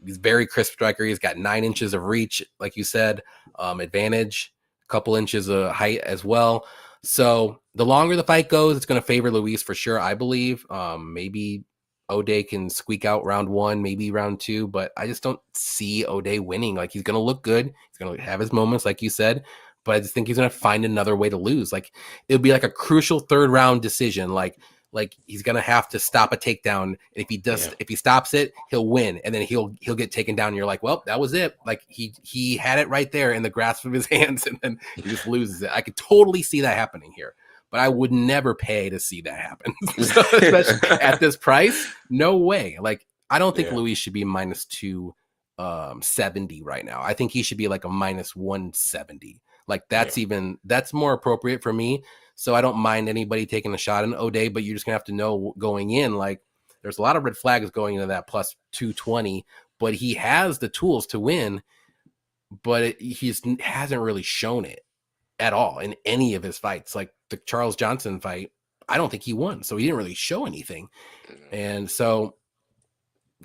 He's very crisp striker. He's got 9 inches of reach, like you said, advantage, a couple inches of height as well. So the longer the fight goes, it's going to favor Luis for sure, I believe. Maybe Ode can squeak out round 1, maybe round 2, but I just don't see Ode winning. Like he's going to look good. He's going to have his moments, like you said. But I just think he's going to find another way to lose. Like it'll be like a crucial 3rd round decision. Like he's going to have to stop a takedown. And if he does, if he stops it, he'll win. And then he'll get taken down. And you're like, well, that was it. Like he had it right there in the grasp of his hands, and then he just loses it. I could totally see that happening here, but I would never pay to see that happen. So, especially at this price, no way. Like I don't think Luis should be minus 270 right now. I think he should be like a minus 170. Like that's more appropriate for me. So I don't mind anybody taking a shot in Ode, but you're just gonna have to know going in, like there's a lot of red flags going into that plus 220, but he has the tools to win. but he hasn't really shown it at all in any of his fights. Like the Charles Johnson fight, I don't think he won, so he didn't really show anything. And so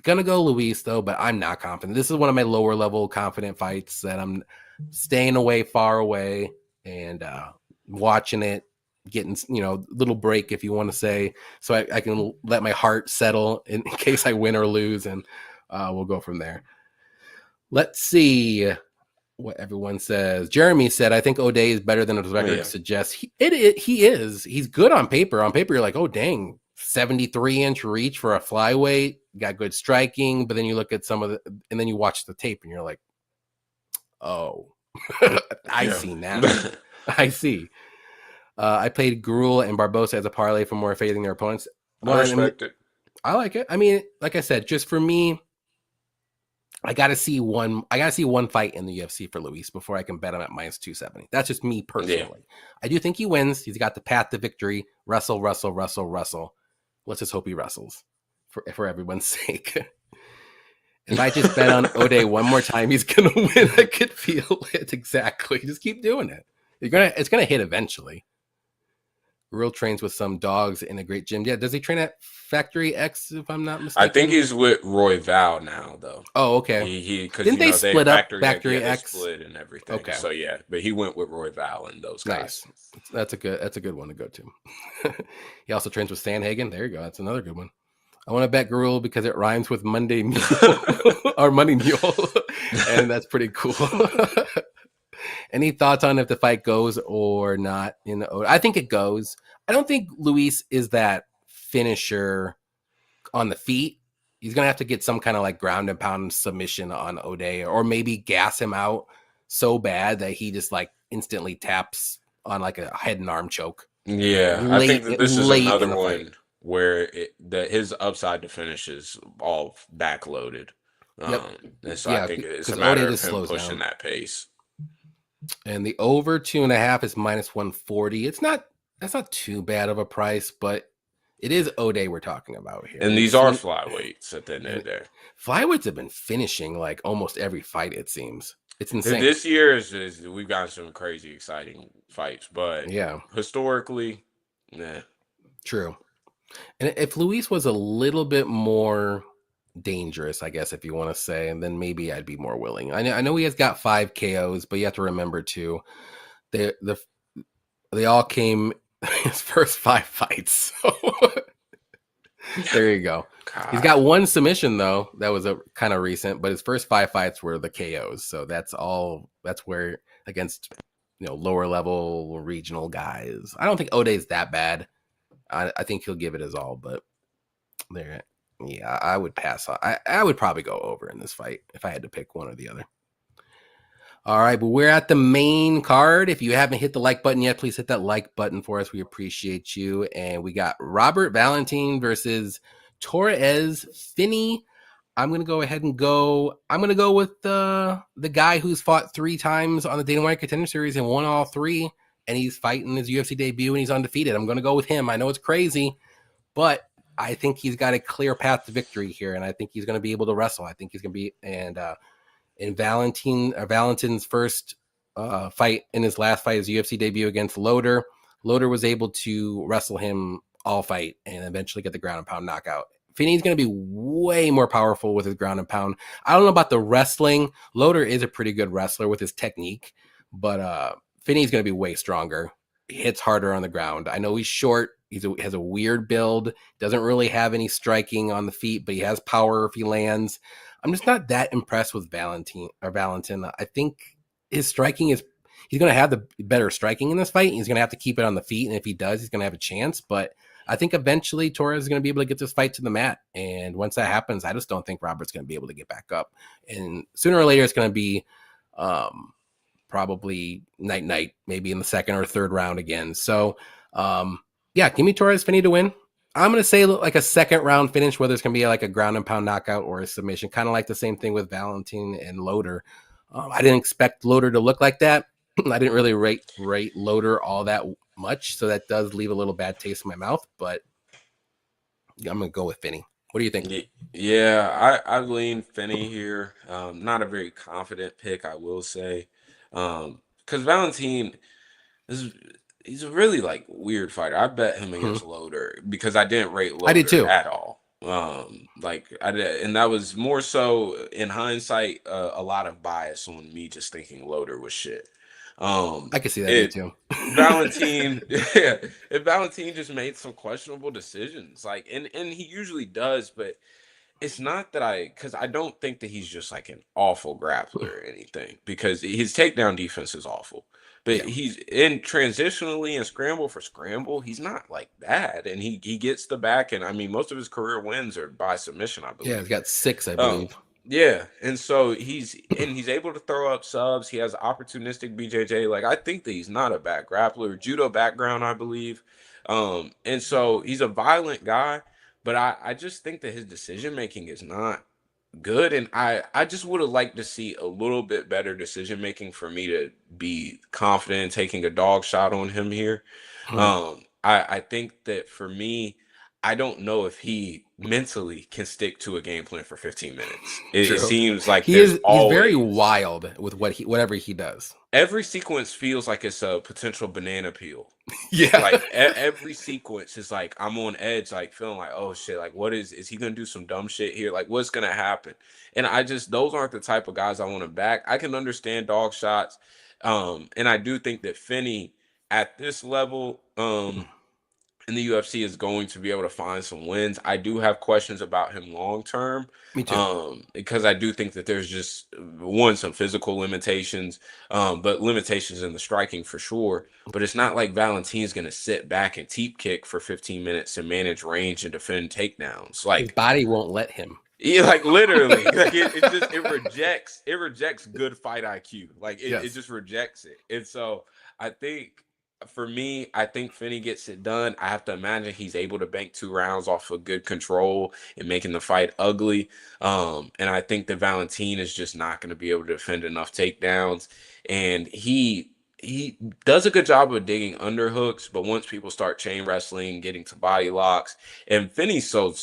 gonna go Luis though, but I'm not confident. This is one of my lower level confident fights that I'm staying away, far away, and watching it, getting little break if you want to say, so I can let my heart settle in case I win or lose, and we'll go from there. Let's see what everyone says. Jeremy said, I think O'Day is better than his record suggests. He is. He's good on paper. On paper, you're like, oh, dang, 73-inch reach for a flyweight, got good striking. But then you look at some of the, and then you watch the tape and you're like, oh, I see now. I see. I played Gruel and Barbosa as a parlay for more fading their opponents. Well, I respect it. I like it. I mean, like I said, just for me, I gotta see one fight in the UFC for Luis before I can bet him at minus 270. That's just me personally. Yeah. I do think he wins. He's got the path to victory. Wrestle. Let's just hope he wrestles for everyone's sake. If I just bet on O'Day one more time, he's gonna win. I could feel it exactly. Just keep doing it. It's gonna hit eventually. Real trains with some dogs in a great gym. Yeah, does he train at Factory X, if I'm not mistaken? I think he's with Roy Val now, though. Oh, okay. Didn't they split up Factory X? Split and everything. Okay. So yeah, but he went with Roy Val and those guys. Nice. That's a good one to go to. He also trains with Sandhagen. There you go. That's another good one. I want to bet Gruel because it rhymes with Monday Mule or Money Mule, and that's pretty cool. Any thoughts on if the fight goes or not? I think it goes. I don't think Luis is that finisher on the feet. He's going to have to get some kind of like ground and pound submission on O'Day, or maybe gas him out so bad that he just like instantly taps on like a head and arm choke. Yeah, I think that this is another one where his upside to finish is all backloaded. Yep. And so I think it's a matter of him pushing that pace. And the over 2.5 is minus 140. That's not too bad of a price, but it is O'Day we're talking about here. And these are flyweights at the end of the day. Flyweights have been finishing like almost every fight, it seems. It's insane. This year we've got some crazy exciting fights, but yeah, historically, nah. True. And if Luis was a little bit more dangerous, I guess, if you want to say, and then maybe I'd be more willing. I know he has got 5 KOs, but you have to remember too, they all came his first 5 fights. So there you go. God. He's got 1 submission though. That was a kind of recent, but his first 5 fights were the KOs. So that's where against lower level regional guys. I don't think O'Day's that bad. I think he'll give it his all, but there. Yeah, I would pass on. I would probably go over in this fight if I had to pick one or the other. All right, but we're at the main card. If you haven't hit the like button yet, please hit that like button for us. We appreciate you. And we got Robert Valentin versus Torres Finney. I'm going to go ahead and I'm going to go with the guy who's fought 3 times on the Dana White Contender Series and won all 3. And he's fighting his UFC debut and he's undefeated. I'm going to go with him. I know it's crazy, but I think he's got a clear path to victory here, and I think he's going to be able to wrestle. I think he's going to be in Valentin's first fight, in his last fight, his UFC debut against Loader. Loader was able to wrestle him all fight and eventually get the ground and pound knockout. Finney's going to be way more powerful with his ground and pound. I don't know about the wrestling. Loader is a pretty good wrestler with his technique, but Finney's going to be way stronger. He hits harder on the ground. I know he's short. He has a weird build. Doesn't really have any striking on the feet, but he has power if he lands. I'm just not that impressed with Valentin. I think his striking he's going to have the better striking in this fight. He's going to have to keep it on the feet, and if he does, he's going to have a chance. But I think eventually Torres is going to be able to get this fight to the mat. And once that happens, I just don't think Robert's going to be able to get back up. And sooner or later, it's going to be probably night, maybe in the second or third round again. So, yeah, give me Torres Finney to win. I'm going to say like a second round finish, whether it's going to be like a ground and pound knockout or a submission, kind of like the same thing with Valentin and Loader. I didn't expect Loader to look like that. I didn't really rate Loader all that much, so that does leave a little bad taste in my mouth, but I'm going to go with Finney. What do you think? Yeah, I lean Finney here. Not a very confident pick, I will say. Because Valentine is he's a really like weird fighter. I bet him Hmm. against Loader because I didn't rate I did Loader too. at all. Like I did, and that was more so in hindsight, a lot of bias on me just thinking Loader was shit. I can see that me It too. Valentine, yeah, if Valentine just made some questionable decisions, like and he usually does, but it's not that because I don't think that he's just like an awful grappler or anything because his takedown defense is awful. But Yeah, he's in transitionally and scramble for scramble, he's not like bad. And he gets the back, and I mean most of his career wins are by submission, I yeah. He's believe. got 6, I Um, believe. yeah, and so he's able to throw up subs. He has opportunistic BJJ. Like I think that he's not a bad grappler, judo background, I believe. And so he's a violent guy, but I just think that his decision making is not good, and I just would have liked to see a little bit better decision making for me to be confident in taking a dog shot on him here. Hmm. I think that for me, I don't know if he mentally can stick to a game plan for 15 minutes. It True. seems like He there's is. He's very always wild with whatever he does. every sequence feels like it's a potential banana peel. Yeah. Like every sequence is like I'm on edge, like feeling like, oh shit, like what is he gonna do some dumb shit here? Like what's gonna happen? And I just those aren't the type of guys I want to back. I can understand dog shots, and I do think that Finney at this level, in the UFC is going to be able to find some wins. I do have questions about him long term, Me too. because I do think that there's just one some physical limitations, but limitations in the striking for sure. But it's not like Valentine's going to sit back and teep kick for 15 minutes and manage range and defend takedowns. His Like body won't let him. yeah, like literally, like it rejects good fight IQ. Like it Yes. just rejects it. And so I think for me, I think Finney gets it done. I have to imagine he's able to bank 2 rounds off of good control and making the fight ugly. And I think that Valentine is just not going to be able to defend enough takedowns. And he does a good job of digging underhooks, but once people start chain wrestling, getting to body locks, and Finney's so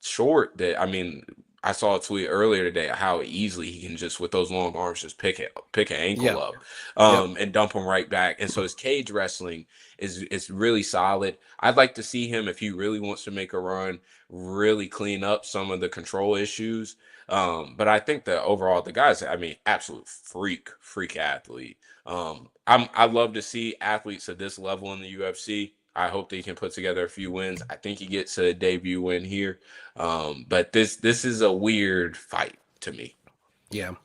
short that I mean, I saw a tweet earlier today how easily he can just with those long arms just pick an ankle Yeah. up, Yep. and dump him right back. And so his cage wrestling is really solid. I'd like to see him if he really wants to make a run, really clean up some of the control issues. But I think that overall the guy's I mean absolute freak athlete. I love to see athletes at this level in the UFC. I hope that he can put together a few wins. I think he gets a debut win here. But this is a weird fight to me. Yeah.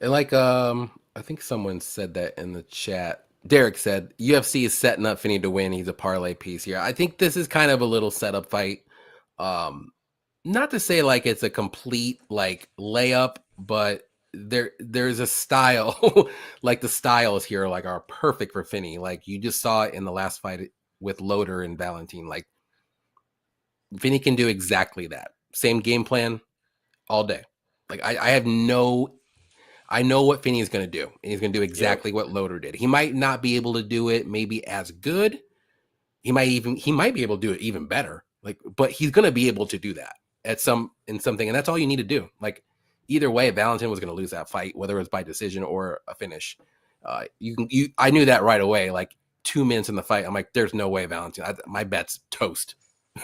And like I think someone said that in the chat. Derek said UFC is setting up Finney to win. He's a parlay piece here. I think this is kind of a little setup fight. Um Not to say like it's a complete like layup, but there's a style like the styles here like are perfect for Finney. Like you just saw it in the last fight with Loader and Valentine. Like Finney can do exactly that. Same game plan all day. Like I have no I know what Finney is going to do, and he's going to do Yep. exactly what Loader did. He might not be able to do it maybe as good. He might be able to do it even better. Like, but he's going to be able to do that in something, and that's all you need to do. Like, either way, Valentin was going to lose that fight, whether it was by decision or a finish. I knew that right away. Like 2 minutes in the fight, I'm like, there's no way Valentin. My bet's toast.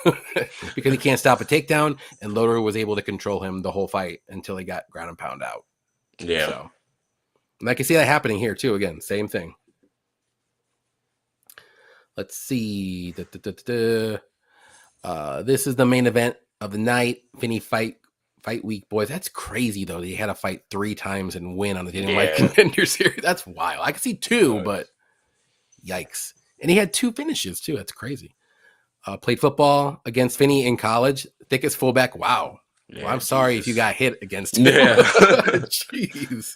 Because he can't stop a takedown, and Loader was able to control him the whole fight until he got ground and pound out. Yeah. So, and I can see that happening here too. Again, same thing. Let's see. This is the main event of the night. Finney fight week, boys. That's crazy though. He had to fight 3 times and win on the Dynamite Yeah. Contender Series. That's wild. I can see 2, Uh, but yikes. And he had 2 finishes too. That's crazy. Played football against Finney in college. Thickest fullback. Wow. Well, yeah. I'm sorry if you Jesus. got hit against him. Yeah. Jeez.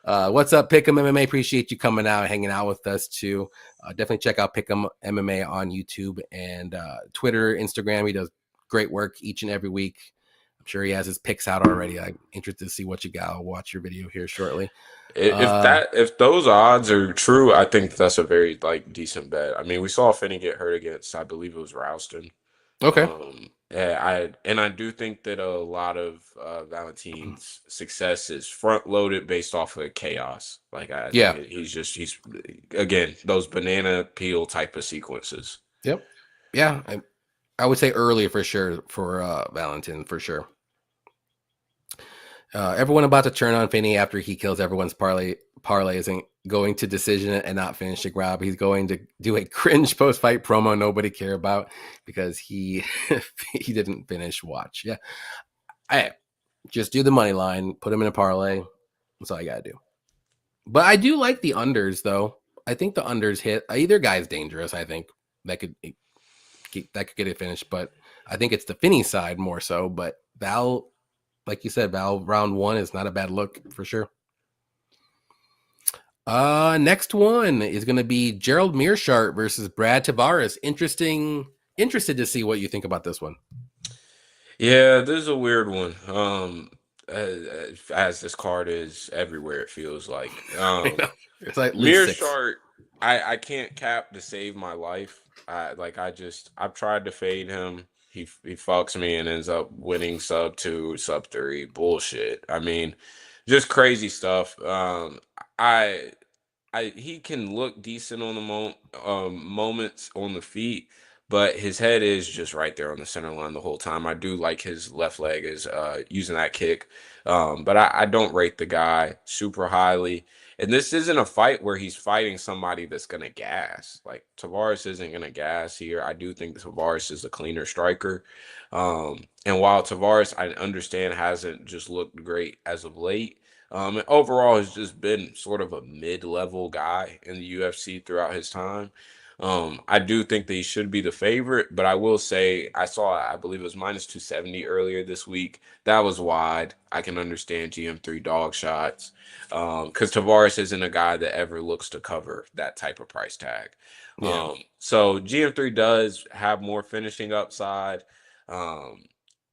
What's up, Pick'em MMA? Appreciate you coming out, hanging out with us too. Definitely check out Pick'em MMA on YouTube and Twitter, Instagram. He does great work each and every week. I'm sure he has his picks out already. I'm interested to see what you got. I'll watch your video here shortly. If those odds are true, I think that's a very like decent bet. I mean, we saw Finney get hurt against, I believe it was Rouston. Okay. Yeah, I do think that a lot of Valentine's success is front loaded based off of chaos. Like I think Yeah. he's again those banana peel type of sequences. Yep. Yeah. I would say early for sure for Valentin for sure. Everyone about to turn on Finney after he kills everyone's parlay isn't going to decision and not finishing Rob. He's going to do a cringe post fight promo nobody care about because he he didn't finish. Watch, yeah. I just do the money line, put him in a parlay. That's all I gotta do. But I do like the unders though. I think the unders hit. Either guy's dangerous. I think that could get it finished, but I think it's the Finney side more so. But Val, like you said, Val round one is not a bad look for sure. Next one is going to be Gerald Mearshart versus Brad Tavares. Interested to see what you think about this one. Yeah, this is a weird one. As this card is everywhere, it feels like. It's like at least Mirror six. Shard, I can't cap to save my life. I've tried to fade him. He fucks me and ends up winning sub two, sub three. Bullshit. I mean, just crazy stuff. I he can look decent on the moments on the feet, but his head is just right there on the center line the whole time. I do like his left leg is using that kick, but I don't rate the guy super highly. And this isn't a fight where he's fighting somebody that's gonna gas. Like Tavares isn't gonna gas here. I do think Tavares is a cleaner striker. And while Tavares, I understand, hasn't just looked great as of late, and overall has just been sort of a mid-level guy in the UFC throughout his time. I do think that he should be the favorite, but I will say I saw, I believe it was minus 270 earlier this week. That was wide. I can understand GM3 dog shots because Tavares isn't a guy that ever looks to cover that type of price tag. Yeah, So GM3 does have more finishing upside. Um,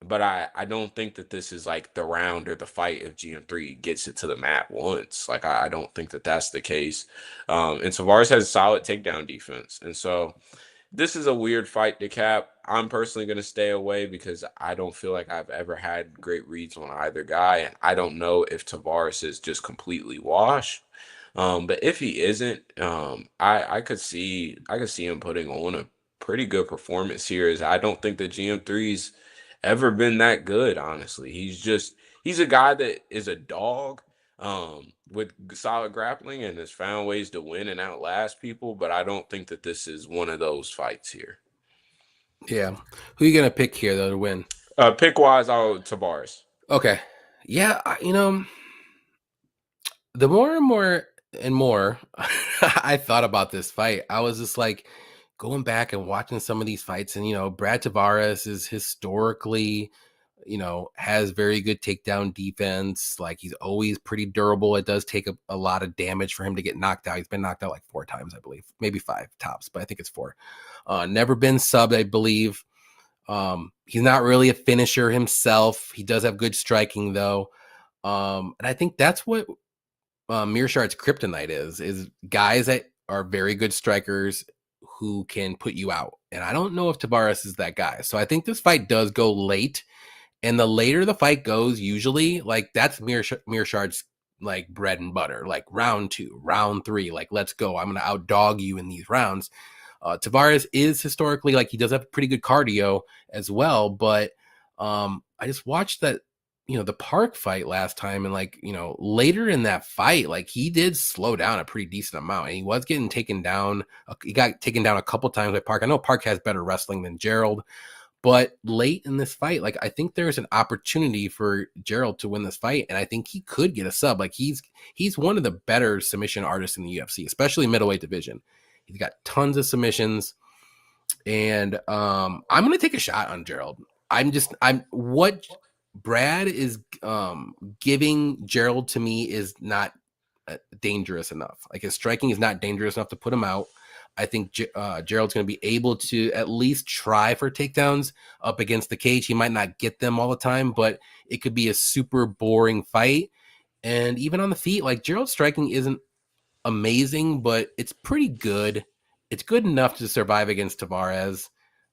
but I don't think that this is like the round or the fight if GM3 gets it to the mat once. Like I don't think that that's the case. And Tavares has a solid takedown defense, and so this is a weird fight to cap. I'm personally going to stay away because I don't feel like I've ever had great reads on either guy, and I don't know if Tavares is just completely washed. But if he isn't, I could see him putting on a pretty good performance here. As I don't think that GM3's ever been that good. Honestly, he's a guy that is a dog with solid grappling and has found ways to win and outlast people. But I don't think that this is one of those fights here. yeah. Who are you gonna pick here though to win? Pick wise, I'll Tavares. Okay. Yeah, the more and more and more I thought about this fight, I was just like going back and watching some of these fights, and Brad Tavares is historically, has very good takedown defense. Like he's always pretty durable. It does take a lot of damage for him to get knocked out. He's been knocked out like 4 times, I believe, maybe 5 tops, but I think it's 4. Never been subbed, I believe. He's not really a finisher himself. He does have good striking though. And I think that's what Mearshart's kryptonite is guys that are very good strikers who can put you out. And I don't know if Tavares is that guy. So I think this fight does go late. And the later the fight goes, usually, like that's Mearshart's like bread and butter, like round 2, round 3, like let's go. I'm gonna outdog you in these rounds. Tavares is historically like he does have pretty good cardio as well, but I just watched that the Park fight last time, and like later in that fight, like he did slow down a pretty decent amount, and he was getting taken down. He got taken down a couple times by Park. I know Park has better wrestling than Gerald, but late in this fight, like I think there's an opportunity for Gerald to win this fight, and I think he could get a sub. Like he's one of the better submission artists in the UFC, especially middleweight division. He's got tons of submissions, and I'm gonna take a shot on Gerald. I'm what Brad is giving Gerald to me is not dangerous enough. Like his striking is not dangerous enough to put him out. I think Gerald's going to be able to at least try for takedowns up against the cage. He might not get them all the time, but it could be a super boring fight. And even on the feet, like Gerald's striking isn't amazing, but it's pretty good. It's good enough to survive against Tavares.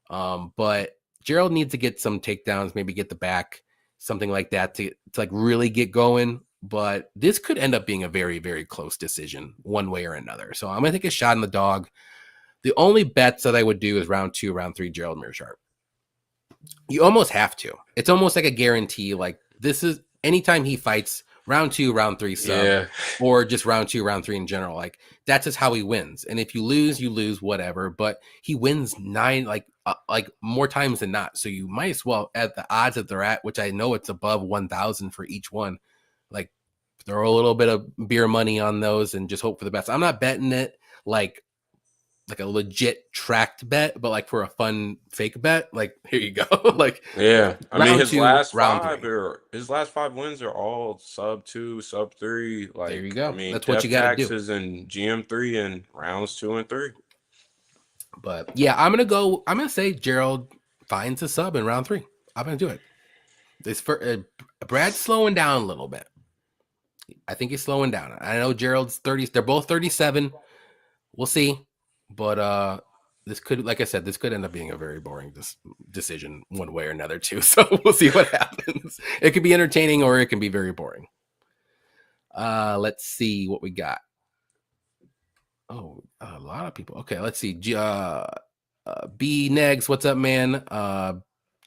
But Gerald needs to get some takedowns, maybe get the back, something like that to like really get going. But this could end up being a very, very close decision one way or another. So I'm going to take a shot in the dog. The only bets that I would do is round 2, round 3, Gerald Meerschaert. You almost have to. It's almost like a guarantee. Like this is anytime he fights round 2, round 3 sub, or just round 2, round 3 in general. Like that's just how he wins. And if you lose, whatever. But he wins 9, like more times than not. So you might as well, at the odds that they're at, which I know it's above 1,000 for each one, like throw a little bit of beer money on those and just hope for the best. I'm not betting it like a legit tracked bet, but like for a fun fake bet, like here you go. Like yeah, I mean his 2, last round 5 3. or his last 5 wins are all sub 2, sub 3. There you Like I go. mean, That's what death you got to do. taxes and GM3 and rounds 2 and 3. But yeah, I'm gonna say Gerald finds a sub in round 3. I'm gonna do it. This for Brad's slowing down a little bit. I think he's slowing down. I know Gerald's 30. They're both 37. We'll see. But this could, like I said, this could end up being a very boring decision one way or another too. So we'll see what happens. It could be entertaining or it can be very boring. Let's see what we got. Oh, a lot of people. Okay, let's see. B Negs, what's up, man?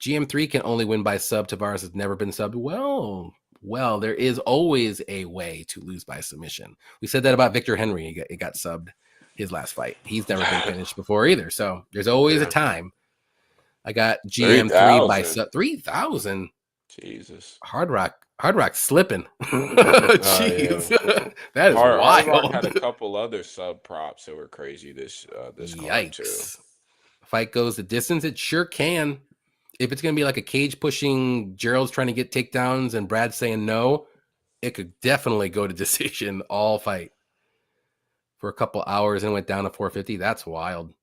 GM3 can only win by sub. Tavares has never been subbed. Well, there is always a way to lose by submission. We said that about Victor Henry. He got subbed his last fight. He's never been finished before either. So there's always a time. I got GM3 by sub 3,000. Jesus. Hard Rock slipping. Jeez. Yeah. That is wild. Hard Rock had a couple other sub props that were crazy this card too. Fight goes the distance. It sure can. If it's going to be like a cage pushing, Gerald's trying to get takedowns and Brad's saying no, it could definitely go to decision all fight for a couple hours and went down to 450. That's wild.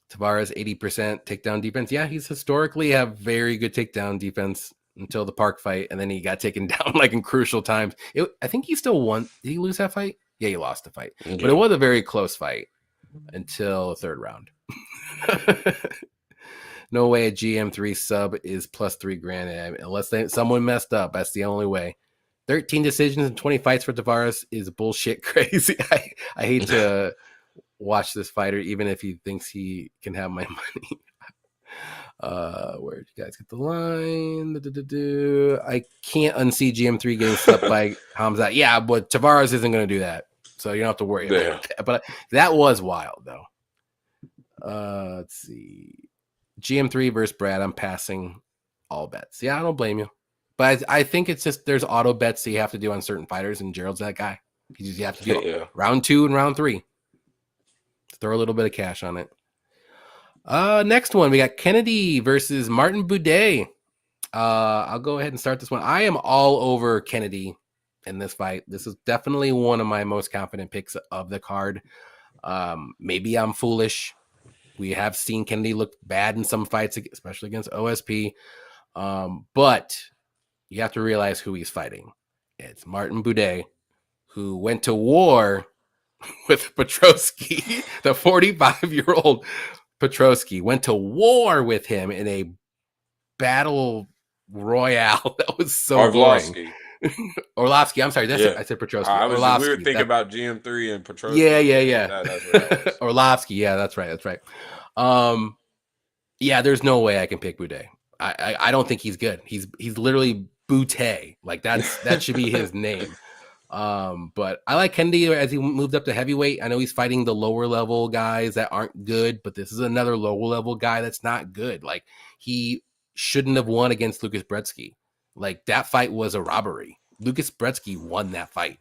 Tavares 80% takedown defense. Yeah, he's historically have very good takedown defense until the Park fight, and then he got taken down like in crucial times. I think he still won. Did he lose that fight? Yeah, he lost the fight, but it was a very close fight until the 3rd round. No way a GM3 sub is plus $3,000 unless someone messed up. That's the only way. 13 decisions and 20 fights for Tavares is bullshit crazy. I hate to watch this fighter, even if he thinks he can have my money. Where'd you guys get the line? I can't unsee GM3 getting swept by Hamzat. Yeah, but Tavares isn't going to do that, so you don't have to worry about that. But that was wild, though. Let's see. GM3 versus Brad. I'm passing all bets. Yeah, I don't blame you. But I think it's just there's auto bets that you have to do on certain fighters, and Gerald's that guy. You have to do round 2 and round 3. Throw a little bit of cash on it. Next one, we got Kennedy versus Martin Buday. I'll go ahead and start this one. I am all over Kennedy in this fight. This is definitely one of my most confident picks of the card. Maybe I'm foolish. We have seen Kennedy look bad in some fights, especially against OSP. But you have to realize who he's fighting. It's Martin Buday, who went to war with Petrosky. The 45-year-old Petrosky went to war with him in a battle royale. That was so boring. Orlovsky. I'm sorry. I said Petrosky. We were thinking about GM3 and Petrosky. Yeah. That's Orlovsky. Yeah, that's right. Yeah, there's no way I can pick Buday. I don't think he's good. He's literally Butte. Like that should be his name. But I like Kennedy as he moved up to heavyweight. I know he's fighting the lower level guys that aren't good, but this is another lower level guy that's not good. Like he shouldn't have won against Lucas Brzeski. Like that fight was a robbery. Lucas Brzeski won that fight.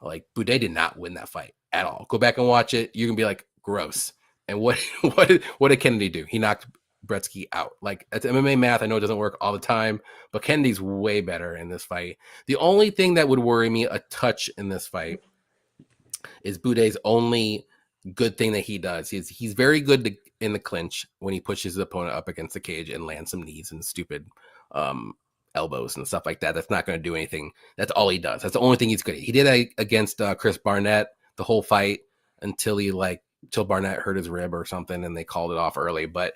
Like Buday did not win that fight at all. Go back and watch it. You're gonna be like, gross. And what did Kennedy do? He knocked Brzeski out. Like that's MMA math. I know it doesn't work all the time, but Kennedy's way better in this fight. The only thing that would worry me a touch in this fight is Buday's only good thing that he does. He's very good in the clinch when he pushes his opponent up against the cage and lands some knees and stupid elbows and stuff like that. That's not going to do anything. That's all he does. That's the only thing he's good at. He did that against Chris Barnett the whole fight until Barnett hurt his rib or something and they called it off early. But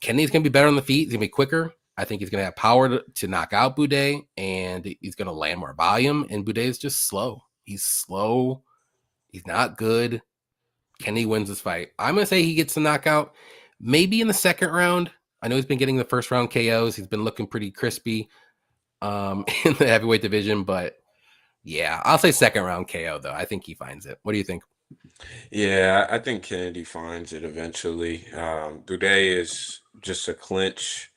Kennedy's going to be better on the feet. He's going to be quicker. I think he's going to have power to knock out Boudet, and he's going to land more volume. And Boudet is just slow. He's slow. He's not good. Kennedy wins this fight. I'm going to say he gets the knockout maybe in the second round. I know he's been getting the first round KOs. He's been looking pretty crispy in the heavyweight division, but yeah, I'll say second round KO though. I think he finds it. What do you think? Yeah, I think Kennedy finds it eventually. Boudet is just a clinch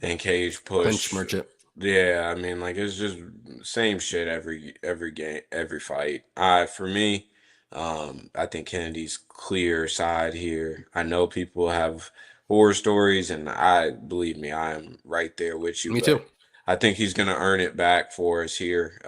and cage Clinch push. merchant. Yeah, I mean, like it's just same shit every game, every fight. For me, I think Kennedy's clear side here. I know people have horror stories, and I believe me, I am right there with you. Me too. But I think he's gonna earn it back for us here.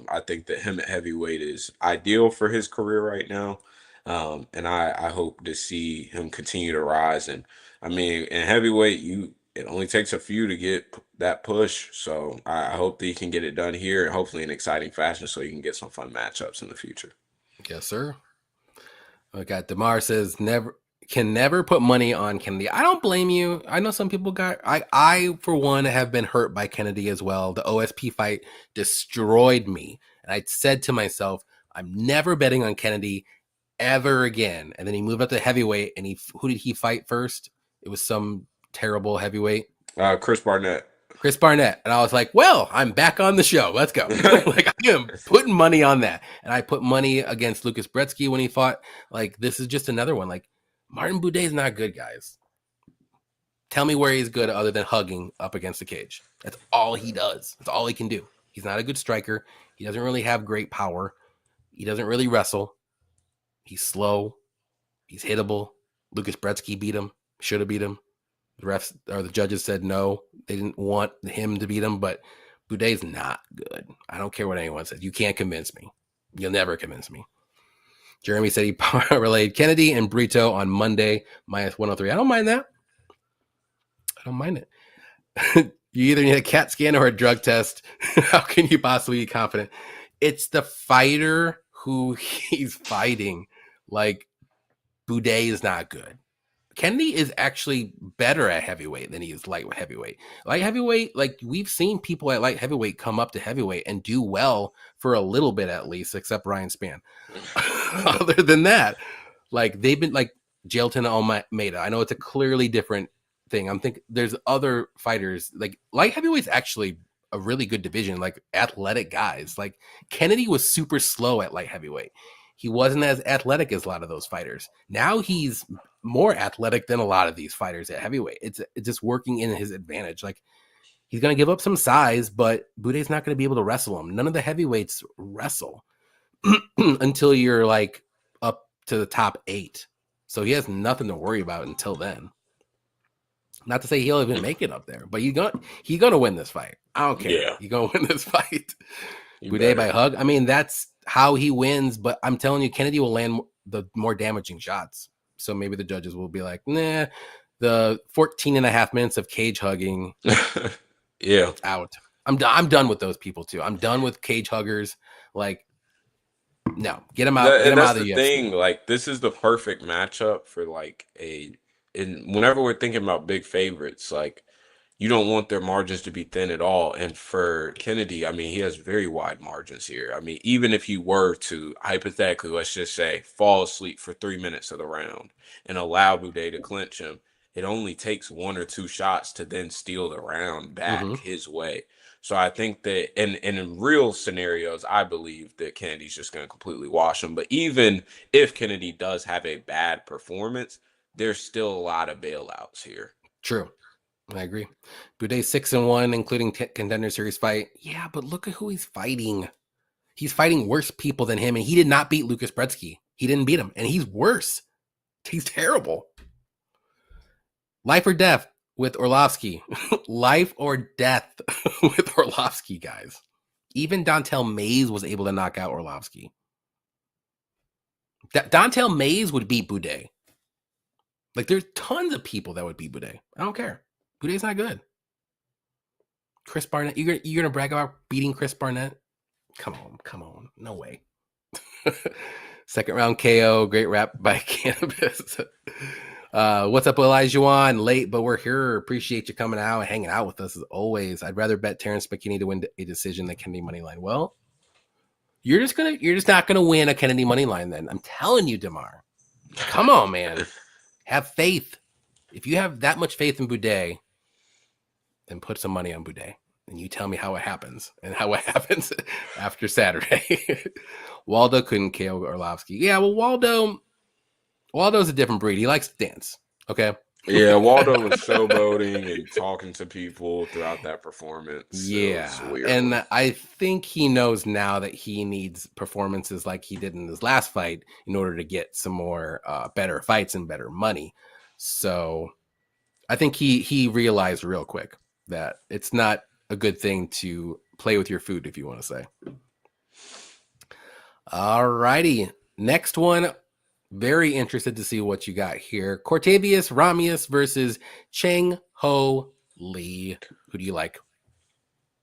I think that him at heavyweight is ideal for his career right now. And I hope to see him continue to rise. And I mean, in heavyweight, it only takes a few to get that push. So I hope that he can get it done here, and hopefully in exciting fashion, so you can get some fun matchups in the future. Yes, sir. I got Demar says never put money on Kennedy. I don't blame you. I know some people got I for one have been hurt by Kennedy as well. The OSP fight destroyed me. And I said to myself, I'm never betting on Kennedy ever again. And then he moved up to heavyweight, and who did he fight first? It was some terrible heavyweight. Chris Barnett. Chris Barnett. And I was like, well, I'm back on the show. Let's go. Like, I am putting money on that. And I put money against Lucas Brzeski when he fought. Like, this is just another one. Like, Martin Boudet is not good, guys. Tell me where he's good other than hugging up against the cage. That's all he does. That's all he can do. He's not a good striker. He doesn't really have great power. He doesn't really wrestle. He's slow. He's hittable. Lucas Brzeski beat him. Should have beat him. The refs or the judges said no. They didn't want him to beat him, but Boudet's not good. I don't care what anyone says. You can't convince me. You'll never convince me. Jeremy said he relayed Kennedy and Brito on Monday, -103. I don't mind that. I don't mind it. You either need a CAT scan or a drug test. How can you possibly be confident? It's the fighter who he's fighting. Like, Boudet is not good. Kennedy is actually better at heavyweight than he is light heavyweight. Light heavyweight, like we've seen people at light heavyweight come up to heavyweight and do well for a little bit at least, except Ryan Spann. Other than that, like they've been like Jailton Almeida. I know it's a clearly different thing. I'm thinking there's other fighters like light heavyweight's actually a really good division, like athletic guys. Like Kennedy was super slow at light heavyweight. He wasn't as athletic as a lot of those fighters. Now he's more athletic than a lot of these fighters at heavyweight. It's just working in his advantage. Like he's going to give up some size, but Boudet's not going to be able to wrestle him. None of the heavyweights wrestle until you're like up to the top 8. So he has nothing to worry about until then. Not to say he'll even make it up there, but he's gonna win this fight. I don't care. Yeah. He's gonna win this fight. Boudet by hug. I mean, that's how he wins, but I'm telling you, Kennedy will land the more damaging shots. So maybe the judges will be like, nah, the 14 and a half minutes of cage hugging. Yeah. It's out. I'm done with those people too. I'm done with cage huggers. Like, no, get him out. Get him out of the UFC. Thing. Like, this is the perfect matchup for like and whenever we're thinking about big favorites, like you don't want their margins to be thin at all. And for Kennedy, I mean, he has very wide margins here. I mean, even if he were to hypothetically, let's just say, fall asleep for 3 minutes of the round and allow Boudet to clinch him, it only takes 1 or 2 shots to then steal the round back his way. So I think that, and in real scenarios, I believe that Kennedy's just going to completely wash him. But even if Kennedy does have a bad performance, there's still a lot of bailouts here. True. I agree. Boudet 6-1, including contender series fight. Yeah, but look at who he's fighting. He's fighting worse people than him, and he did not beat Lucas Brzeski. He didn't beat him, and he's worse. He's terrible. Life or death with Orlovsky. Life or death with Orlovsky, guys. Even Dontel Mays was able to knock out Orlovsky. Dontel Mays would beat Boudet. Like, there's tons of people that would beat Boudet. I don't care. Boudet's not good. Chris Barnett, you're gonna brag about beating Chris Barnett? Come on. No way. Second round KO, great rap by Cannabis. What's up, Elijah? Late, but we're here. Appreciate you coming out and hanging out with us as always. I'd rather bet Terrence McKinney to win a decision than Kennedy money line. Well, you're just not gonna win a Kennedy money line. Then I'm telling you, Demar. Come on, man. Have faith. If you have that much faith in Boudet, then put some money on Boudet. And you tell me how it happens and how it happens after Saturday. Waldo couldn't KO Orlovsky. Yeah, well, Waldo's a different breed. He likes to dance. Okay. Yeah, Waldo was showboating and talking to people throughout that performance. Yeah. And I think he knows now that he needs performances like he did in his last fight in order to get some more better fights and better money. So I think he realized real quick that it's not a good thing to play with your food, if you want to say. All righty. Next one. Very interested to see what you got here. Cortavius Ramius versus Chang Ho Lee. Who do you like?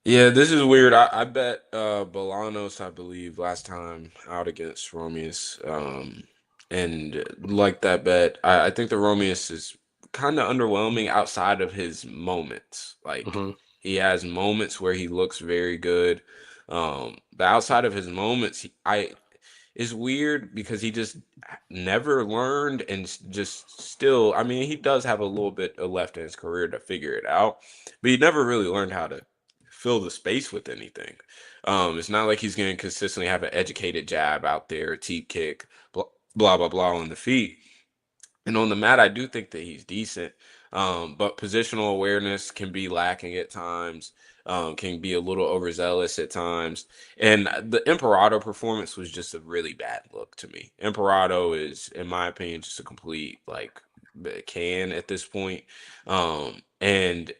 Yeah, this is weird. I bet Bolanos, I believe, last time out against Romeus. And like that bet, I think the Romeus is kind of underwhelming outside of his moments. Like he has moments where he looks very good. But outside of his moments, it's weird because he just never learned and just still, I mean, he does have a little bit left in his career to figure it out, but he never really learned how to fill the space with anything. It's not like he's going to consistently have an educated jab out there, teep kick, blah, blah, blah on the feet. And on the mat, I do think that he's decent, but positional awareness can be lacking at times, can be a little overzealous at times. And the Imperato performance was just a really bad look to me. Imperato is, in my opinion, just a complete like can at this point. And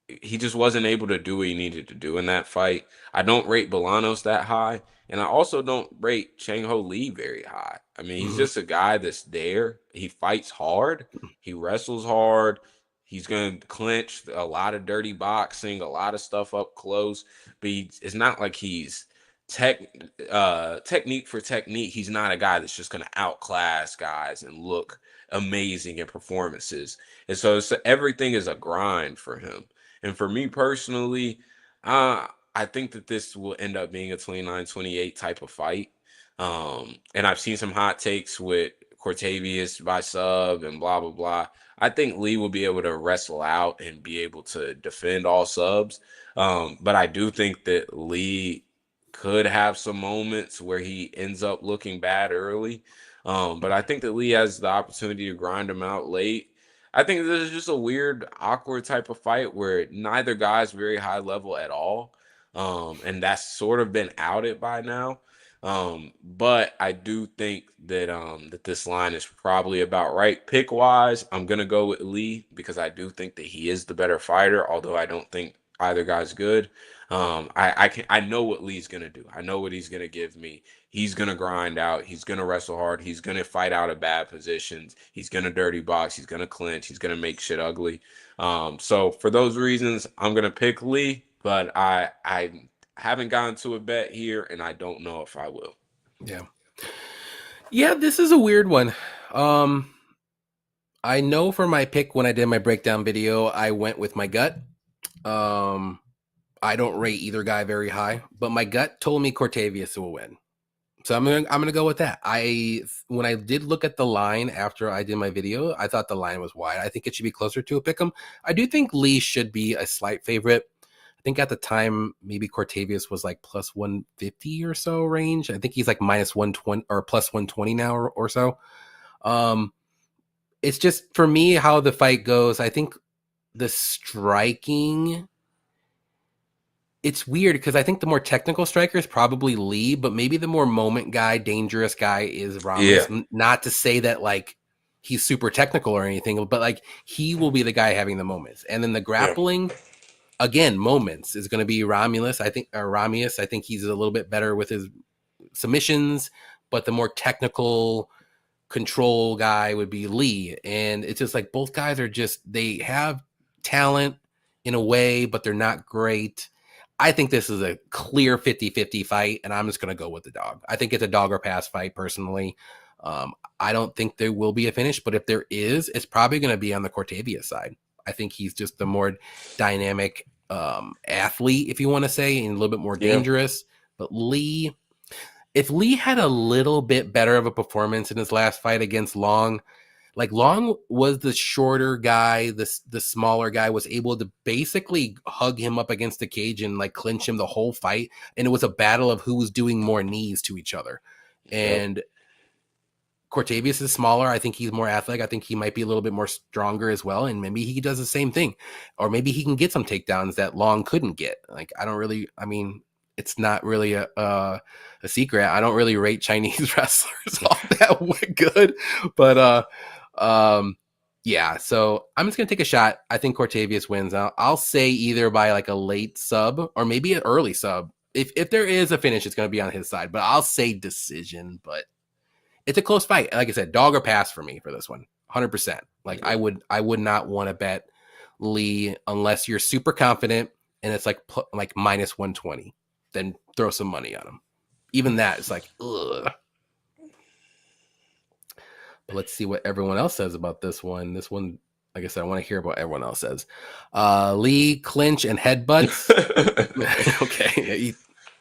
he just wasn't able to do what he needed to do in that fight. I don't rate Bolanos that high. And I also don't rate Chang Ho Lee very high. I mean, he's just a guy that's there. He fights hard. He wrestles hard. He's going to clinch a lot of dirty boxing, a lot of stuff up close. But it's not like he's technique for technique. He's not a guy that's just going to outclass guys and look amazing in performances. And so everything is a grind for him. And for me personally, I think that this will end up being a 29-28 type of fight. And I've seen some hot takes with Cortavius by sub and blah, blah, blah. I think Lee will be able to wrestle out and be able to defend all subs. But I do think that Lee could have some moments where he ends up looking bad early. But I think that Lee has the opportunity to grind him out late. I think this is just a weird, awkward type of fight where neither guy's very high level at all. And that's sort of been outed by now. But I do think that that this line is probably about right. Pick wise, I'm gonna go with Lee because I do think that he is the better fighter, although I don't think either guy's good. I know what Lee's gonna do. I know what he's gonna give me. He's gonna grind out. He's gonna wrestle hard. He's gonna fight out of bad positions. He's gonna dirty box. He's gonna clinch. He's gonna make shit ugly. So for those reasons, I'm gonna pick Lee, but I haven't gotten to a bet here, and I don't know if I will. Yeah, this is a weird one. I know for my pick when I did my breakdown video, I went with my gut. I don't rate either guy very high, but my gut told me Cortavius will win. So I'm gonna go with that. When I did look at the line after I did my video, I thought the line was wide. I think it should be closer to a pick'em. I do think Lee should be a slight favorite. I think at the time maybe Cortavius was like plus 150 or so range. I think he's like minus 120 or plus 120 now or so. It's just for me how the fight goes. I think the striking. It's weird because I think the more technical striker is probably Lee, but maybe the more moment guy, dangerous guy is Ramos. Yeah. Not to say that like he's super technical or anything, but like he will be the guy having the moments. And then the grappling, again, moments is going to be Ramius. I think he's a little bit better with his submissions, but the more technical control guy would be Lee. And it's just like both guys are they have talent in a way, but they're not great. I think this is a clear 50-50 fight, and I'm just going to go with the dog. I think it's a dog or pass fight, personally. I don't think there will be a finish, but if there is, it's probably going to be on the Cortavius side. I think he's just the more dynamic athlete, if you want to say, and a little bit more dangerous. But if Lee had a little bit better of a performance in his last fight against Long, like Long was the shorter guy, the smaller guy, was able to basically hug him up against the cage and like clinch him the whole fight. And it was a battle of who was doing more knees to each other. And Cortavius is smaller. I think he's more athletic. I think he might be a little bit more stronger as well. And maybe he does the same thing. Or maybe he can get some takedowns that Long couldn't get. Like, it's not really a secret. I don't really rate Chinese wrestlers all that good. But yeah, so I'm just going to take a shot. I think Cortavius wins. I'll say either by like a late sub or maybe an early sub. If there is a finish, it's going to be on his side. But I'll say decision, but it's a close fight. Like I said, dog or pass for me for this one. 100%. Like I would not want to bet Lee unless you're super confident and it's like minus 120. Then throw some money on him. Even that is like, ugh. But let's see what everyone else says about this one. This one, like I said, I want to hear what everyone else says. Lee, clinch, and headbutts. Okay,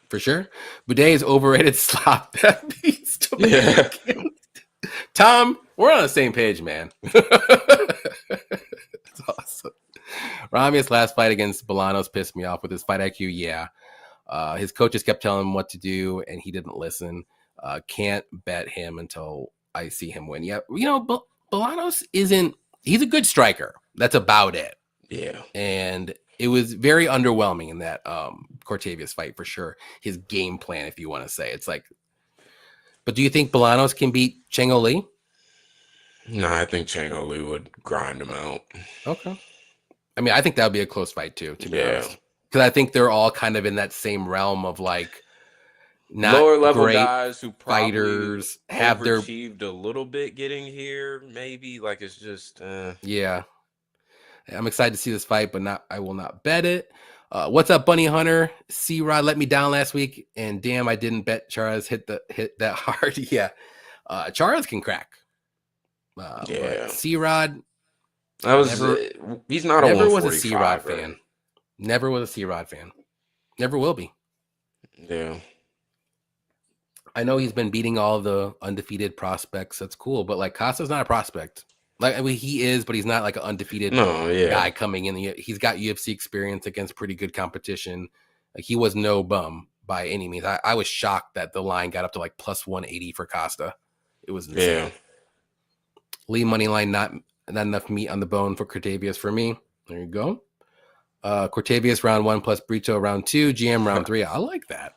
for sure. Boudet is overrated slop that beats Dominican. Tom, we're on the same page, man. That's awesome. Ramia's last fight against Bolanos pissed me off with his fight IQ. Yeah. His coaches kept telling him what to do, and he didn't listen. Can't bet him until I see him win. Yeah, Bolanos he's a good striker. That's about it. Yeah. And it was very underwhelming in that Cortavius fight for sure. His game plan, if you want to say. It's like, but do you think Bolanos can beat Cheng Li? No, I think Cheng Li would grind him out. Okay. I mean, I think that would be a close fight too, to be honest. Because I think they're all kind of in that same realm of like not lower level great guys who fighters have achieved a little bit getting here. Maybe like it's just yeah. I'm excited to see this fight, but I will not bet it. What's up, Bunny Hunter? C-Rod let me down last week, and damn, I didn't bet Charas hit that hard. Yeah, Charas can crack. But C-Rod, he's not a never was a C-Rod fan. Never was a C-Rod fan. Never will be. Yeah. I know he's been beating all the undefeated prospects. That's cool, but like Costa's not a prospect. Like, I mean, he is, but he's not like an undefeated guy coming in. He's got UFC experience against pretty good competition. Like, he was no bum by any means. I was shocked that the line got up to like plus 180 for Costa. It was insane. Yeah. Lee money line, not enough meat on the bone for Cortavius for me. There you go. Cortavius round 1 plus Brito round 2. GM round 3. I like that.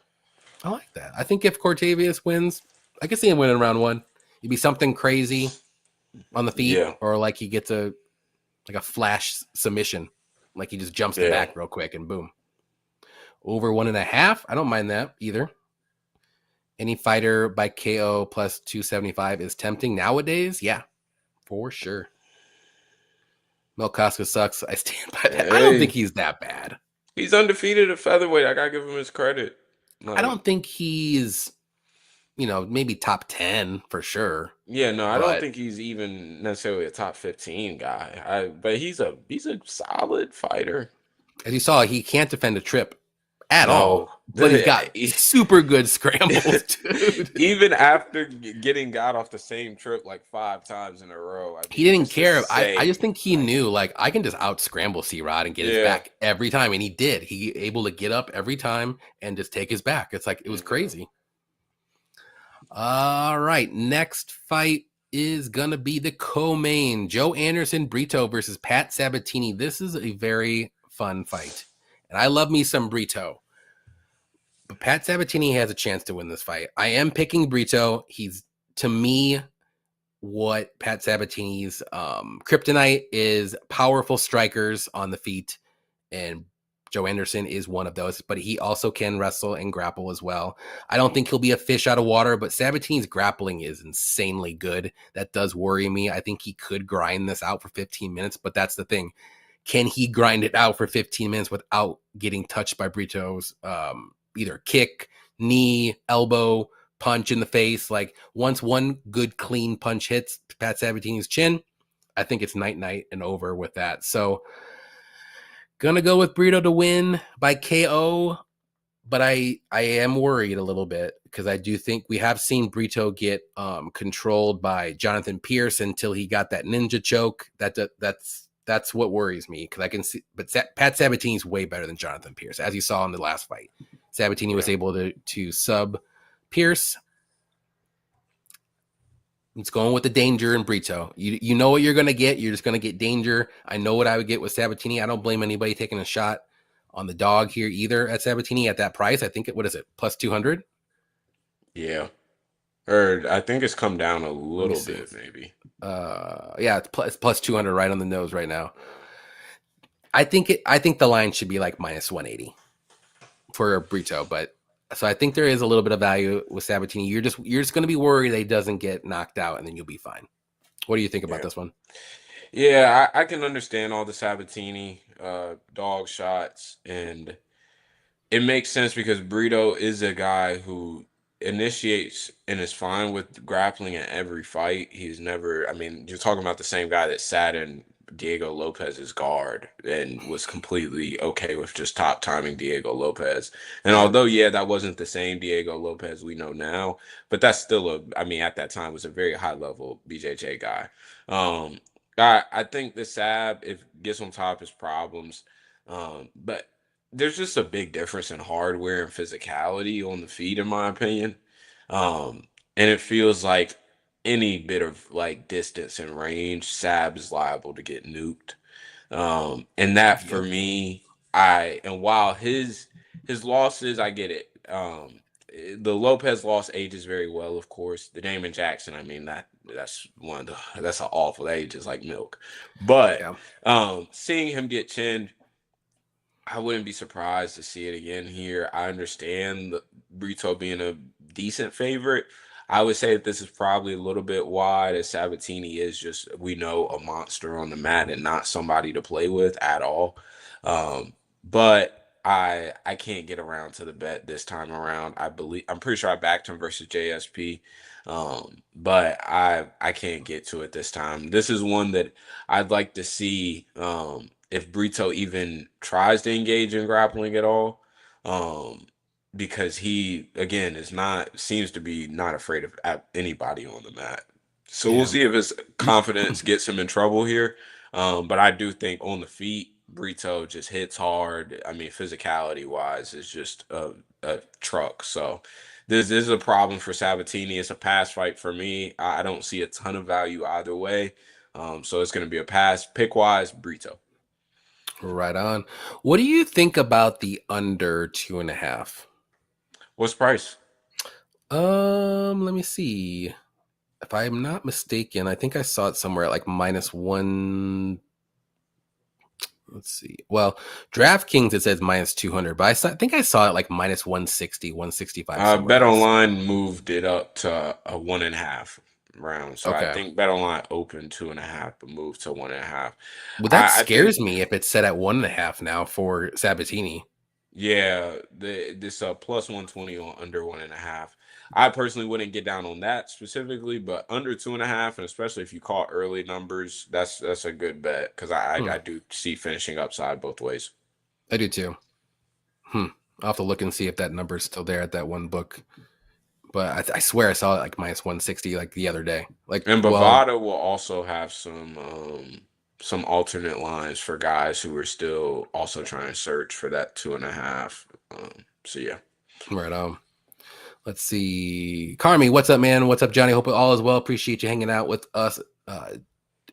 I think if Cortavius wins, I can see him winning round 1. It'd be something crazy on the feet, or like he gets a flash submission, like he just jumps the back real quick and boom. Over 1.5. I don't mind that either. Any fighter by KO plus 275 is tempting nowadays. Yeah, for sure. Mel Costco sucks. I stand by that. Hey, I don't think he's that bad. He's undefeated at featherweight. I gotta give him his credit. I don't think he's, maybe top 10 for sure. Yeah, no, I don't think he's even necessarily a top 15 guy. But he's a solid fighter. As you saw, he can't defend a trip at all. But he's got super good scrambles, dude. Even after getting got off the same trip like 5 times in a row. He didn't care. I just think he knew, like, I can just out-scramble C-Rod and get his back every time. And he did. He able to get up every time and just take his back. It's like, it was crazy. All right. Next fight is going to be the co-main. Joe Anderson Brito versus Pat Sabatini. This is a very fun fight. And I love me some Brito. But Pat Sabatini has a chance to win this fight. I am picking Brito. He's, to me, what Pat Sabatini's kryptonite is powerful strikers on the feet. And Joe Anderson is one of those. But he also can wrestle and grapple as well. I don't think he'll be a fish out of water. But Sabatini's grappling is insanely good. That does worry me. I think he could grind this out for 15 minutes. But that's the thing. Can he grind it out for 15 minutes without getting touched by Brito's either kick, knee, elbow, punch in the face. Like once one good clean punch hits Pat Sabatini's chin, I think it's night and over with that. So gonna go with Brito to win by KO, but I am worried a little bit because I do think we have seen Brito get controlled by Jonathan Pierce until he got that ninja choke. That's what worries me because I can see, but Pat Sabatini's way better than Jonathan Pierce, as you saw in the last fight. Sabatini was able to sub Pierce. It's going with the danger and Brito. You know what you're going to get. You're just going to get danger. I know what I would get with Sabatini. I don't blame anybody taking a shot on the dog here either at Sabatini at that price. I think what is it? Plus 200? Yeah. Or I think it's come down a Let me little see. bit, maybe. Yeah, it's plus 200 right on the nose right now. I think the line should be like minus 180 for Brito, but so I think there is a little bit of value with Sabatini. You're just going to be worried that he doesn't get knocked out, and then you'll be fine. What do you think about this one? Yeah, I can understand all the Sabatini dog shots, and it makes sense because Brito is a guy who initiates and is fine with grappling at every fight. He's never, I mean, you're talking about the same guy that sat in Diego Lopez's guard and was completely okay with just top timing Diego Lopez. And although, yeah, that wasn't the same Diego Lopez we know now, but that's still I mean, at that time was a very high level BJJ guy. Um, I think the Sab, if gets on top of his problems, but there's just a big difference in hardware and physicality on the feet, in my opinion. And it feels like any bit of like distance and range, Sab is liable to get nuked. And that for me, and while his losses, I get it. The Lopez loss ages very well, of course. The Damon Jackson, I mean that's an awful age, is like milk. But seeing him get chinned, I wouldn't be surprised to see it again here. I understand Brito being a decent favorite. I would say that this is probably a little bit wide, as Sabatini is just, we know, a monster on the mat and not somebody to play with at all. But I can't get around to the bet this time around. I'm pretty sure I backed him versus JSP. But I can't get to it this time. This is one that I'd like to see if Brito even tries to engage in grappling at all. Because he again seems to be not afraid of anybody on the mat. So we'll see if his confidence gets him in trouble here. But I do think on the feet, Brito just hits hard. I mean, physicality wise, is just a truck. So this is a problem for Sabatini. It's a pass fight for me. I don't see a ton of value either way. So it's going to be a pass. Pick wise, Brito. Right on. What do you think about the under 2.5? What's price? Let me see. If I'm not mistaken, I think I saw it somewhere at like minus one. Let's see. Well, DraftKings, it says minus 200, but I think I saw it like minus 160, 165. Bet Online moved it up to a 1.5 round. So okay. I think Bet Online opened 2.5, but moved to 1.5. Well, that scares me if it's set at 1.5 now for Sabatini. Yeah, this plus 120 on under 1.5. I personally wouldn't get down on that specifically, but under 2.5, and especially if you call early numbers, that's a good bet because I do see finishing upside both ways. I do too. I'll have to look and see if that number is still there at that one book. But I swear I saw it like minus 160 like the other day. And Bovada will also have some alternate lines for guys who are still also trying to search for that 2.5. So yeah. Right on. Let's see. Carmi, what's up, man? What's up, Johnny? Hope all is well. Appreciate you hanging out with us.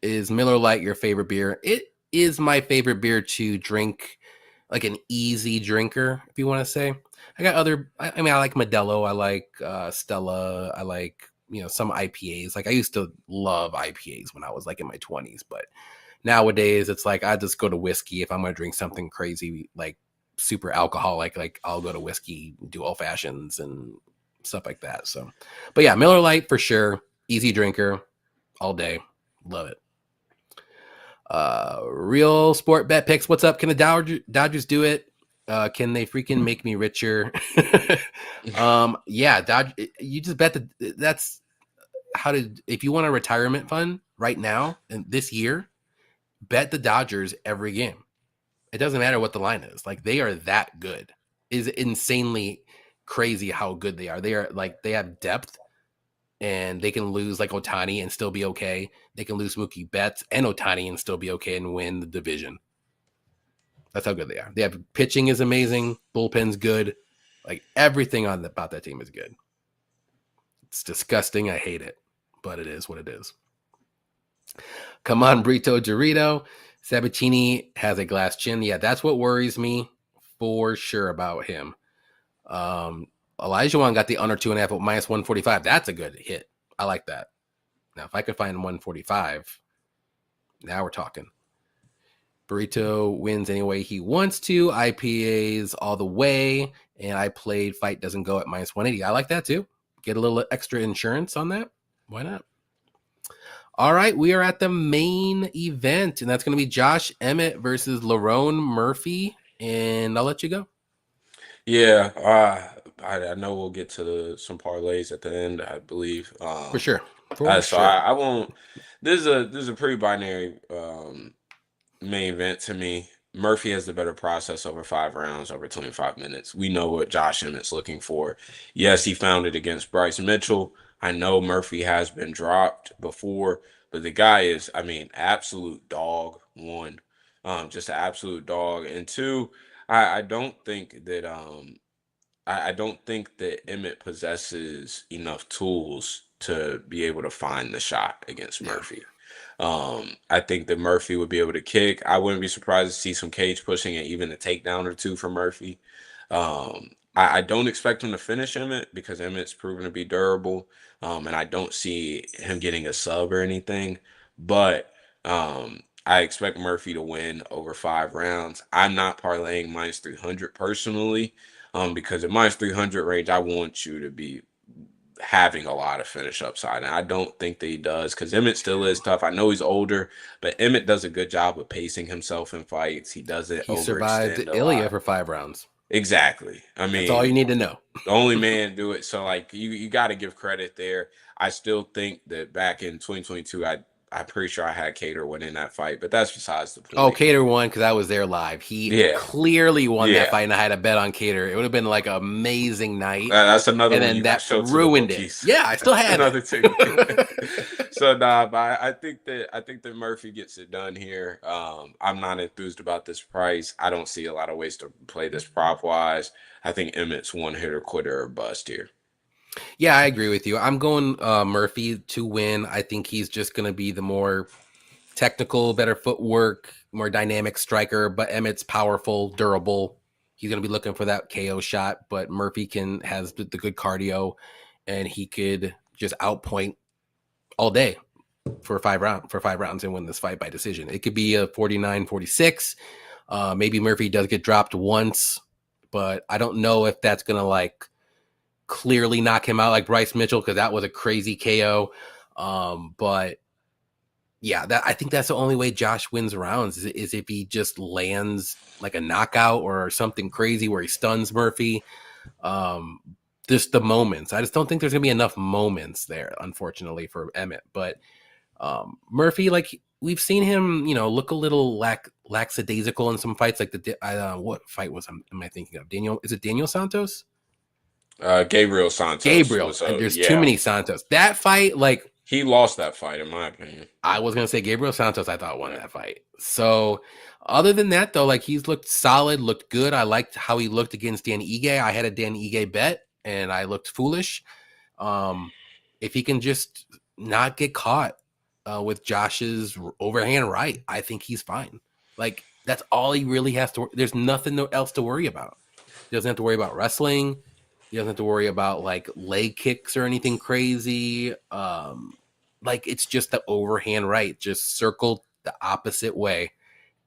Is Miller Lite your favorite beer? It is my favorite beer to drink, like an easy drinker, if you want to say. I got I like Modelo. I like Stella. I like, some IPAs. Like I used to love IPAs when I was like in my 20s, but nowadays it's like I just go to whiskey if I'm going to drink something crazy, like super alcoholic. Like I'll go to whiskey, do old fashions and stuff like that. So, but yeah, Miller Lite for sure. Easy drinker all day. Love it. Real sport bet picks. What's up? Can the Dodgers do it? Can they freaking make me richer? Yeah, Dodge. You just bet that's how did if you want a retirement fund right now and this year, bet the Dodgers every game. It doesn't matter what the line is. Like they are that good. Is insanely crazy how good they are. They are like they have depth and they can lose like Otani and still be okay. They can lose Mookie Betts and Otani and still be okay and win the division. That's how good they are. They have pitching is amazing, bullpen's good, like everything on about that team is good. It's disgusting. I hate it, but it is what it is. Come on, Brito Dorito. Sabatini has a glass chin. Yeah, that's what worries me for sure about him. Elijah Wan got the under 2.5 at minus 145. That's a good hit. I like that. Now, if I could find 145, now we're talking. Burrito wins any way he wants to. IPAs all the way. And I played fight doesn't go at minus 180. I like that too. Get a little extra insurance on that. Why not? All right, we are at the main event, and that's going to be Josh Emmett versus Lerone Murphy. And I'll let you go. Yeah, I know we'll get to some parlays at the end, I believe. For sure. So I won't. This is a pretty binary main event to me. Murphy has the better process over 5 rounds, over 25 minutes. We know what Josh Emmett's looking for. Yes, he found it against Bryce Mitchell. I know Murphy has been dropped before, but the guy is, I mean, absolute dog, one. Just an absolute dog. And two, I don't think that I don't think that Emmett possesses enough tools to be able to find the shot against Murphy. I think that Murphy would be able to kick. I wouldn't be surprised to see some cage pushing and even a takedown or two from Murphy. I don't expect him to finish Emmett because Emmett's proven to be durable. And I don't see him getting a sub or anything. But I expect Murphy to win over 5 rounds. I'm not parlaying minus 300 personally. Because at minus 300 range, I want you to be having a lot of finish upside. And I don't think that he does because Emmett still is tough. I know he's older, but Emmett does a good job of pacing himself in fights. He doesn't He survived overextend a Ilya lot. for 5 rounds. Exactly. I That's all you mean, need to know. the only man do it. So like you got to give credit there. I still think that back in 2022, I'm pretty sure I had Cater winning that fight, but that's besides the Oh, point. Cater won because I was there live. He Yeah. clearly won that Yeah. fight, and I had a bet on Cater. It would have been like an amazing night. That's another And one then you got that to show to the ruined it. bookies. Yeah, I still had another it. two. So nah, but I think that Murphy gets it done here. I'm not enthused about this price. I don't see a lot of ways to play this prop wise. I think Emmett's one hitter quitter or bust here. Yeah, I agree with you. I'm going Murphy to win. I think he's just going to be the more technical, better footwork, more dynamic striker. But Emmett's powerful, durable. He's going to be looking for that KO shot. But Murphy has the good cardio, and he could just outpoint all day for 5 rounds and win this fight by decision. It could be a 49-46. Maybe Murphy does get dropped once, but I don't know if that's going to like clearly knock him out like Bryce Mitchell because that was a crazy KO. But yeah, I think that's the only way Josh wins rounds is if he just lands like a knockout or something crazy where he stuns Murphy. Just the moments. I just don't think there's gonna be enough moments there, unfortunately, for Emmett. But Murphy, like we've seen him, look a little lackadaisical in some fights. Like what fight am I thinking of? Is it Daniel Santos? Gabriel Santos Gabriel, was and there's too yeah. many Santos. That fight, like He lost that fight in my opinion. I was gonna say Gabriel Santos, I thought won that fight. So other than that, though, like he's looked solid, looked good. I liked how he looked against Dan Ige. I had a Dan Ige bet, and I looked foolish. If he can just not get caught with Josh's overhand right, I think he's fine. Like that's all he really has to. There's nothing else to worry about. He doesn't have to worry about wrestling. He doesn't have to worry about like leg kicks or anything crazy. Like it's just the overhand right. Just circle the opposite way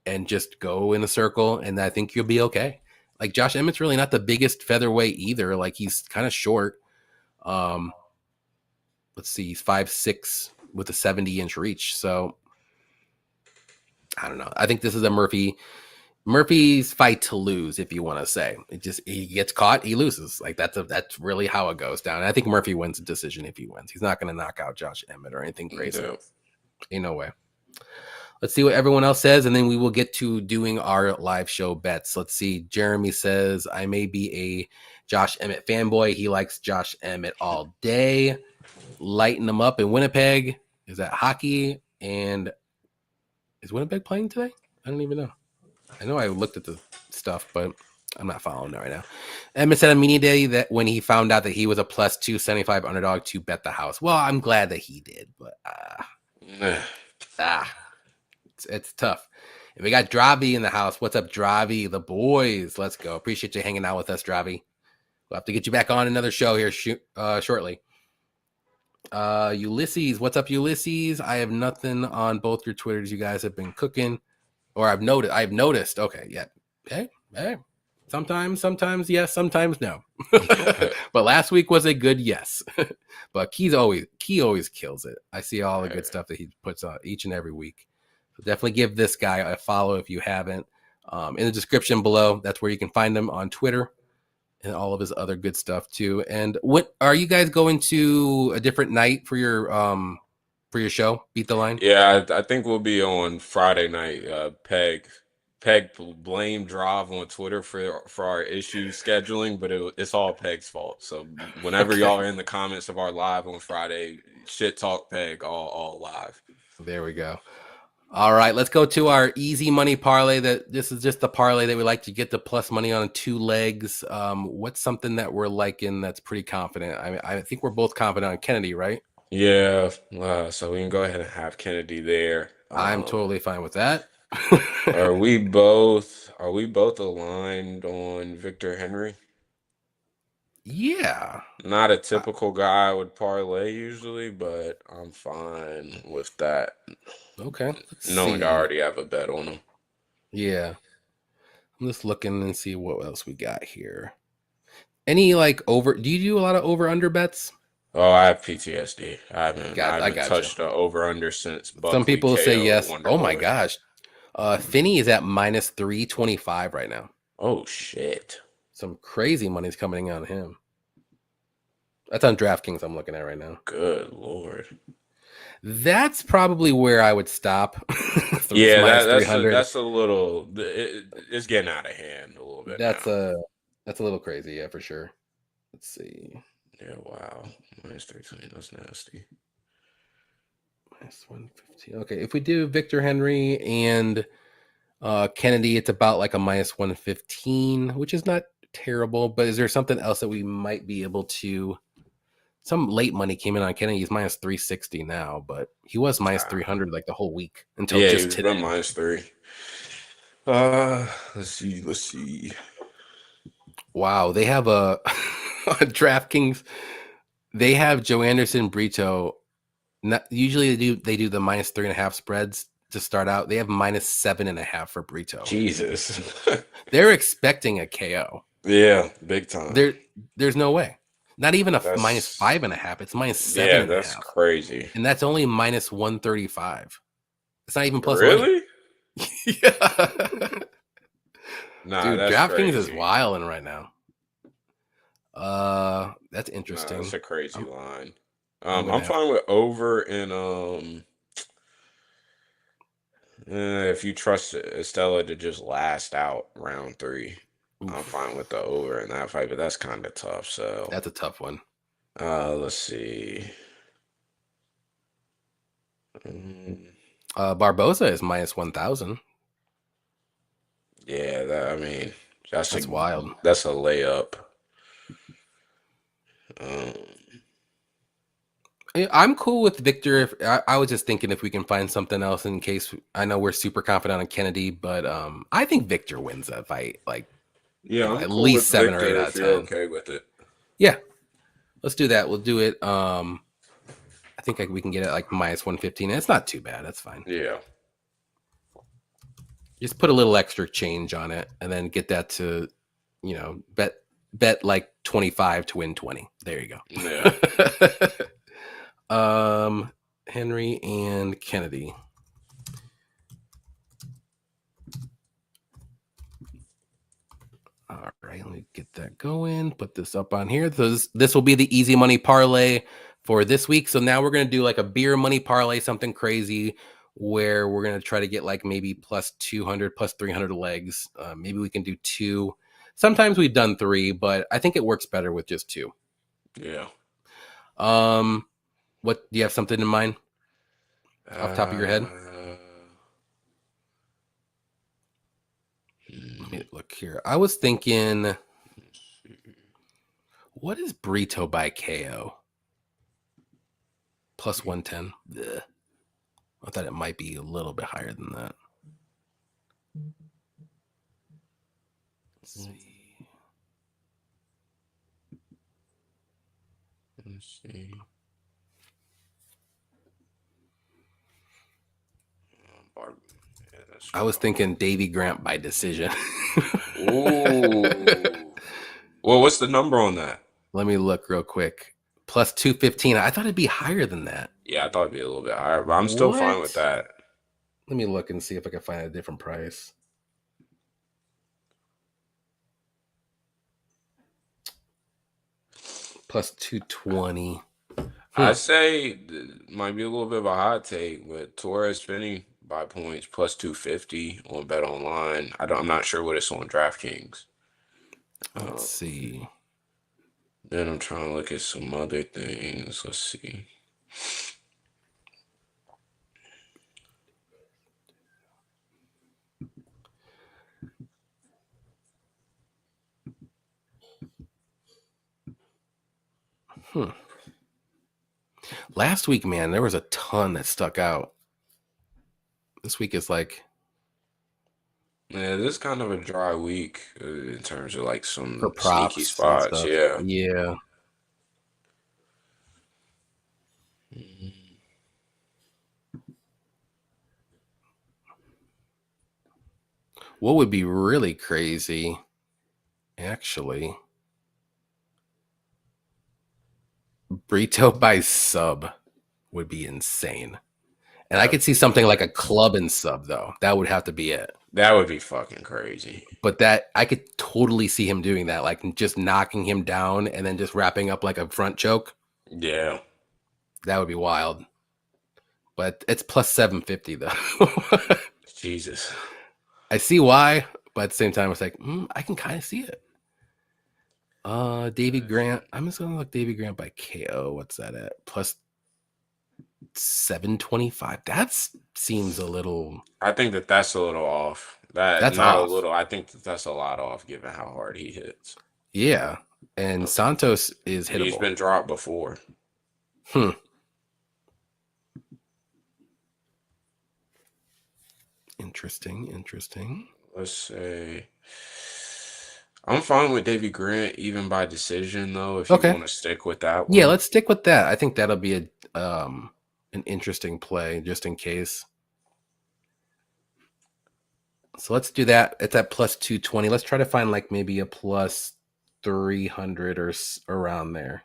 and just go in a circle, and I think you'll be okay. Like Josh Emmett's really not the biggest featherweight either. Like he's kind of short. Let's see, he's 5'6" with a 70-inch reach. So I don't know. I think this is a Murphy Murphy's fight to lose, if you want to say. He gets caught, he loses. Like that's really how it goes down. And I think Murphy wins the decision if he wins. He's not going to knock out Josh Emmett or anything crazy. No. Ain't no way. Let's see what everyone else says, and then we will get to doing our live show bets. Let's see. Jeremy says, I may be a Josh Emmett fanboy. He likes Josh Emmett all day. Lighten him up in Winnipeg. Is that hockey? And is Winnipeg playing today? I don't even know. I know I looked at the stuff, but I'm not following it right now. Emmett said on media day that when he found out that he was a plus 275 underdog to bet the house. Well, I'm glad that he did, but it's tough. And we got Dravi in the house. What's up, Dravi? The boys. Let's go. Appreciate you hanging out with us, Dravi. We'll have to get you back on another show here shortly. Ulysses. What's up, Ulysses? I have nothing on both your Twitters. You guys have been cooking. Or I've noticed. Okay, yeah. Hey. Sometimes yes, sometimes no. But last week was a good yes. But Key always kills it. I see all the good stuff that he puts on each and every week. So definitely give this guy a follow if you haven't. In the description below, that's where you can find him on Twitter and all of his other good stuff too. And what are you guys going to a different night for your show? Beat the Line? Yeah, I think we'll be on Friday night. Peg blamed Drav on Twitter for our issue scheduling, but it's all Peg's fault. So whenever y'all are in the comments of our live on Friday, shit talk Peg all live. There we go. All right, let's go to our easy money parlay. This is just the parlay that we like to get the plus money on 2 legs. What's something that we're liking that's pretty confident? I think we're both confident on Kennedy, right? Yeah, so we can go ahead and have Kennedy there. I'm totally fine with that. Are we both aligned on Victor Henry? Yeah. Not a typical guy I would parlay usually, but I'm fine with that. Okay. Knowing I already have a bet on him. Yeah. I'm just looking and see what else we got here. Any do you do a lot of over under bets? Oh, I have PTSD. I haven't touched the over under since Buckley. Some people KO say yes. Wonderboy. Oh my gosh. Finney is at minus 325 right now. Oh shit. Some crazy money's coming on him. That's on DraftKings I'm looking at right now. Good Lord. That's probably where I would stop. Yeah, that's a little. It's getting out of hand a little bit. That's a little crazy, yeah, for sure. Let's see. Yeah, wow. Minus 320. That's nasty. Minus 115. Okay, if we do Victor Henry and Kennedy, it's about like a minus 115, which is not terrible. But is there something else that we might be able to? Some late money came in on Kennedy. He's minus 360 now, but he was minus 300 like the whole week until just today. Yeah, minus 3. Let's see. Wow, they have a DraftKings. They have Joe Anderson, Brito. Usually they do the minus 3.5 spreads to start out. They have minus 7.5 for Brito. Jesus, they're expecting a KO. Yeah, big time. There's no way. Not even minus 5.5. It's minus 7.5. Yeah, that's crazy. And that's only minus 135. It's not even plus. Really? Yeah. Nah, dude, DraftKings is wilding right now. That's interesting. That's a crazy line. I'm fine with over and if you trust Estella to just last out round 3. Oof. I'm fine with the over in that fight, but that's kind of tough. So that's a tough one. Let's see. Barboza is minus 1,000. Yeah, that's wild. That's a layup. I'm cool with Victor. I was just thinking if we can find something else in case. I know we're super confident on Kennedy, but I think Victor wins that fight. Like, yeah, at least 7 or 8 out of 10. Okay with it. Yeah, let's do that. We'll do it. I think we can get it like minus 115. It's not too bad. That's fine. Yeah. Just put a little extra change on it, and then get that to, bet like 25 to win 20. There you go. Yeah. Henry and Kennedy. right, let me get that going. Put this up on here. So this will be the easy money parlay for this week. So now we're going to do like a beer money parlay, something crazy where we're going to try to get like maybe plus 200, plus 300 legs. Maybe we can do 2. Sometimes we've done 3, but I think it works better with just 2. Yeah. What do you have something in mind off the top of your head? Let me look here. I was thinking, what is Burrito by KO? Plus 110. Ugh. I thought it might be a little bit higher than that. Let's see. Let's see. I was thinking Davy Grant by decision. Ooh. Well, what's the number on that? Let me look real quick. Plus 215. I thought it'd be higher than that. Yeah, I thought it'd be a little bit higher, but I'm still fine with that. Let me look and see if I can find a different price. Plus 220. I'd say it might be a little bit of a hot take, but Torres Finney by points plus 250 on Bet Online. I'm not sure what it's on DraftKings. Let's see. Then I'm trying to look at some other things. Let's see. Last week, man, there was a ton that stuck out. This week is like, yeah, this is kind of a dry week in terms of like some for sneaky props and spots. stuff. Yeah. Yeah. What would be really crazy, actually, Burrito by sub would be insane. And I could see something like a club and sub, though. That would have to be it. That would be fucking crazy. But that I could totally see him doing that, like just knocking him down and then just wrapping up like a front choke. Yeah. That would be wild. But it's plus 750 though. Jesus. I see why, but at the same time, it's like, I can kind of see it. Davy Grant. I'm just gonna look Davy Grant by KO. What's that at? Plus 725. That seems a little. I think that's a little off. That's not off. a little. I think that's a lot off given how hard he hits. Yeah, and Santos is hittable. He's been dropped before. Interesting. Let's say I'm fine with Davy Grant even by decision though. If you want to stick with that one, yeah, let's stick with that. I think that'll be an interesting play just in case. So let's do that. It's at plus 220. Let's try to find like maybe a plus 300 or around there.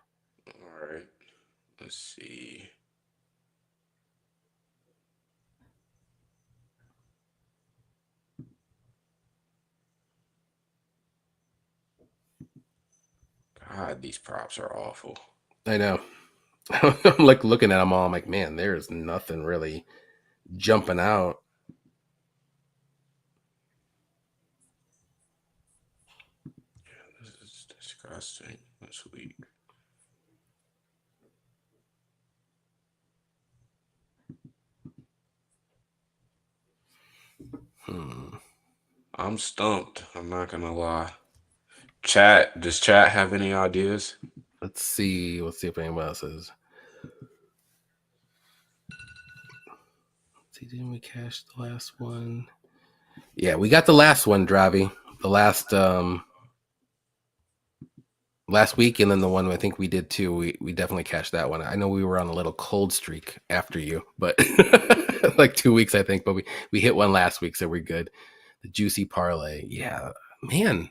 All right. Let's see. God, these props are awful. I know. I'm like looking at them all. I'm like, man, there's nothing really jumping out. Yeah, this is disgusting this week. I'm stumped. I'm not gonna lie. Does chat have any ideas? Let's see if anyone else is. Let's see, didn't we cash the last one? Yeah, we got the last one, Dravi. The last week, and then the one I think we did too. We definitely cashed that one. I know we were on a little cold streak after you, but like 2 weeks, I think. But we hit one last week, so we're good. The juicy parlay, yeah, man.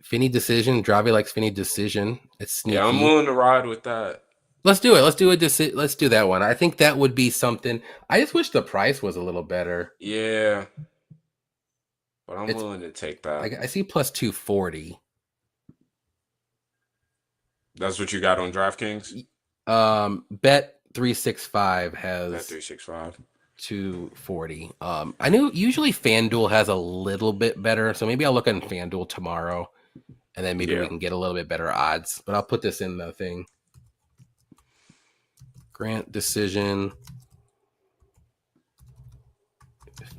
Finney decision. Dravi likes Finney decision. It's sneaky. Yeah, I'm willing to ride with that. Let's do it. Let's do that one. I think that would be something. I just wish the price was a little better. Yeah. but I'm It's willing to take that. I see plus 240. That's what you got on DraftKings? Bet 365 Bet has 365. 240. I knew usually FanDuel has a little bit better, so maybe I'll look on FanDuel tomorrow, and then maybe we Yeah. can get a little bit better odds. But I'll put this in the thing. Grant decision,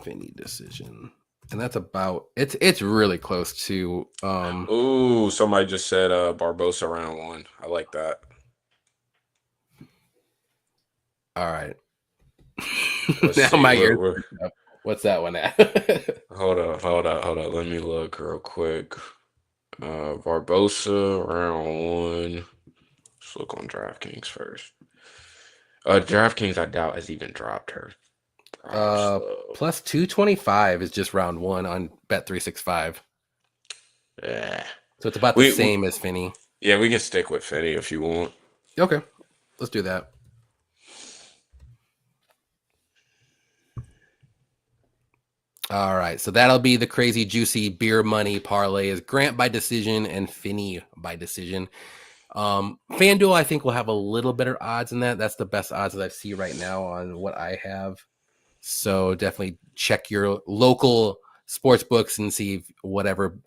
Finney decision, and that's about it's really close to. Ooh, somebody just said Barbosa round 1. I like that. All right. Let's Now see. my ears. What's that one at? Hold up. Let me look real quick. Barbosa round 1. Let's look on DraftKings first. DraftKings, I doubt has even dropped her. Slow. Plus 225 is just round 1 on Bet 365. Yeah. So it's about the same as Finney. Yeah, we can stick with Finney if you want. Okay, let's do that. All right, so that'll be the crazy juicy beer money parlay is Grant by decision and Finney by decision. FanDuel, I think, will have a little better odds than that. That's the best odds that I see right now on what I have. So definitely check your local sports books and see whatever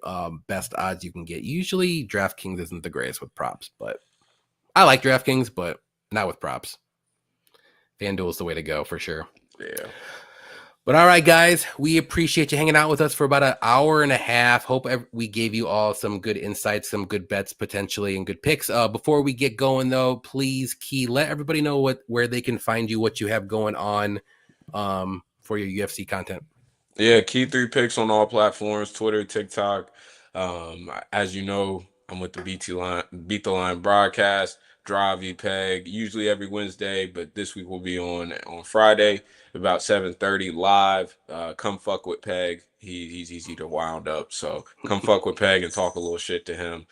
best odds you can get. Usually DraftKings isn't the greatest with props, but I like DraftKings, but not with props. FanDuel is the way to go for sure. Yeah. But all right, guys, we appreciate you hanging out with us for about an hour and a half. Hope we gave you all some good insights, some good bets potentially, and good picks. Before we get going, though, please, Key, let everybody know where they can find you, what you have going on for your UFC content. Yeah, Key 3 picks on all platforms, Twitter, TikTok. As you know, I'm with the Beat the Line broadcast, Drive Peg, usually every Wednesday, but this week will be on Friday about 7:30 live. Come fuck with Peg. He's easy to wound up, so come fuck with Peg and talk a little shit to him.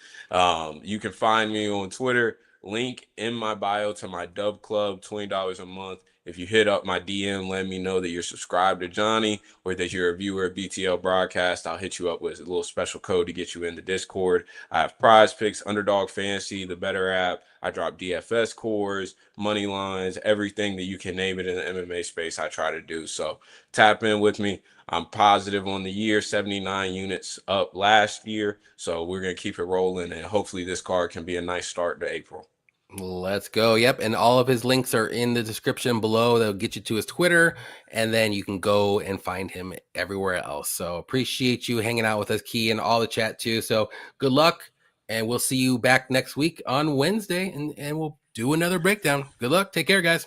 You can find me on Twitter. Link in my bio to my Dub Club, $20 a month. If you hit up my DM, let me know that you're subscribed to Johnny or that you're a viewer of BTL Broadcast. I'll hit you up with a little special code to get you in the Discord. I have prize picks, Underdog Fantasy, the better app. I drop DFS cores, money lines, everything that you can name it in the MMA space I try to do. So tap in with me. I'm positive on the year, 79 units up last year. So we're going to keep it rolling, and hopefully this card can be a nice start to April. Let's go. Yep. And all of his links are in the description below. They'll get you to his Twitter, and then you can go and find him everywhere else. So appreciate you hanging out with us, Key, and all the chat too. So good luck, and we'll see you back next week on Wednesday, and we'll do another breakdown. Good luck. Take care, guys.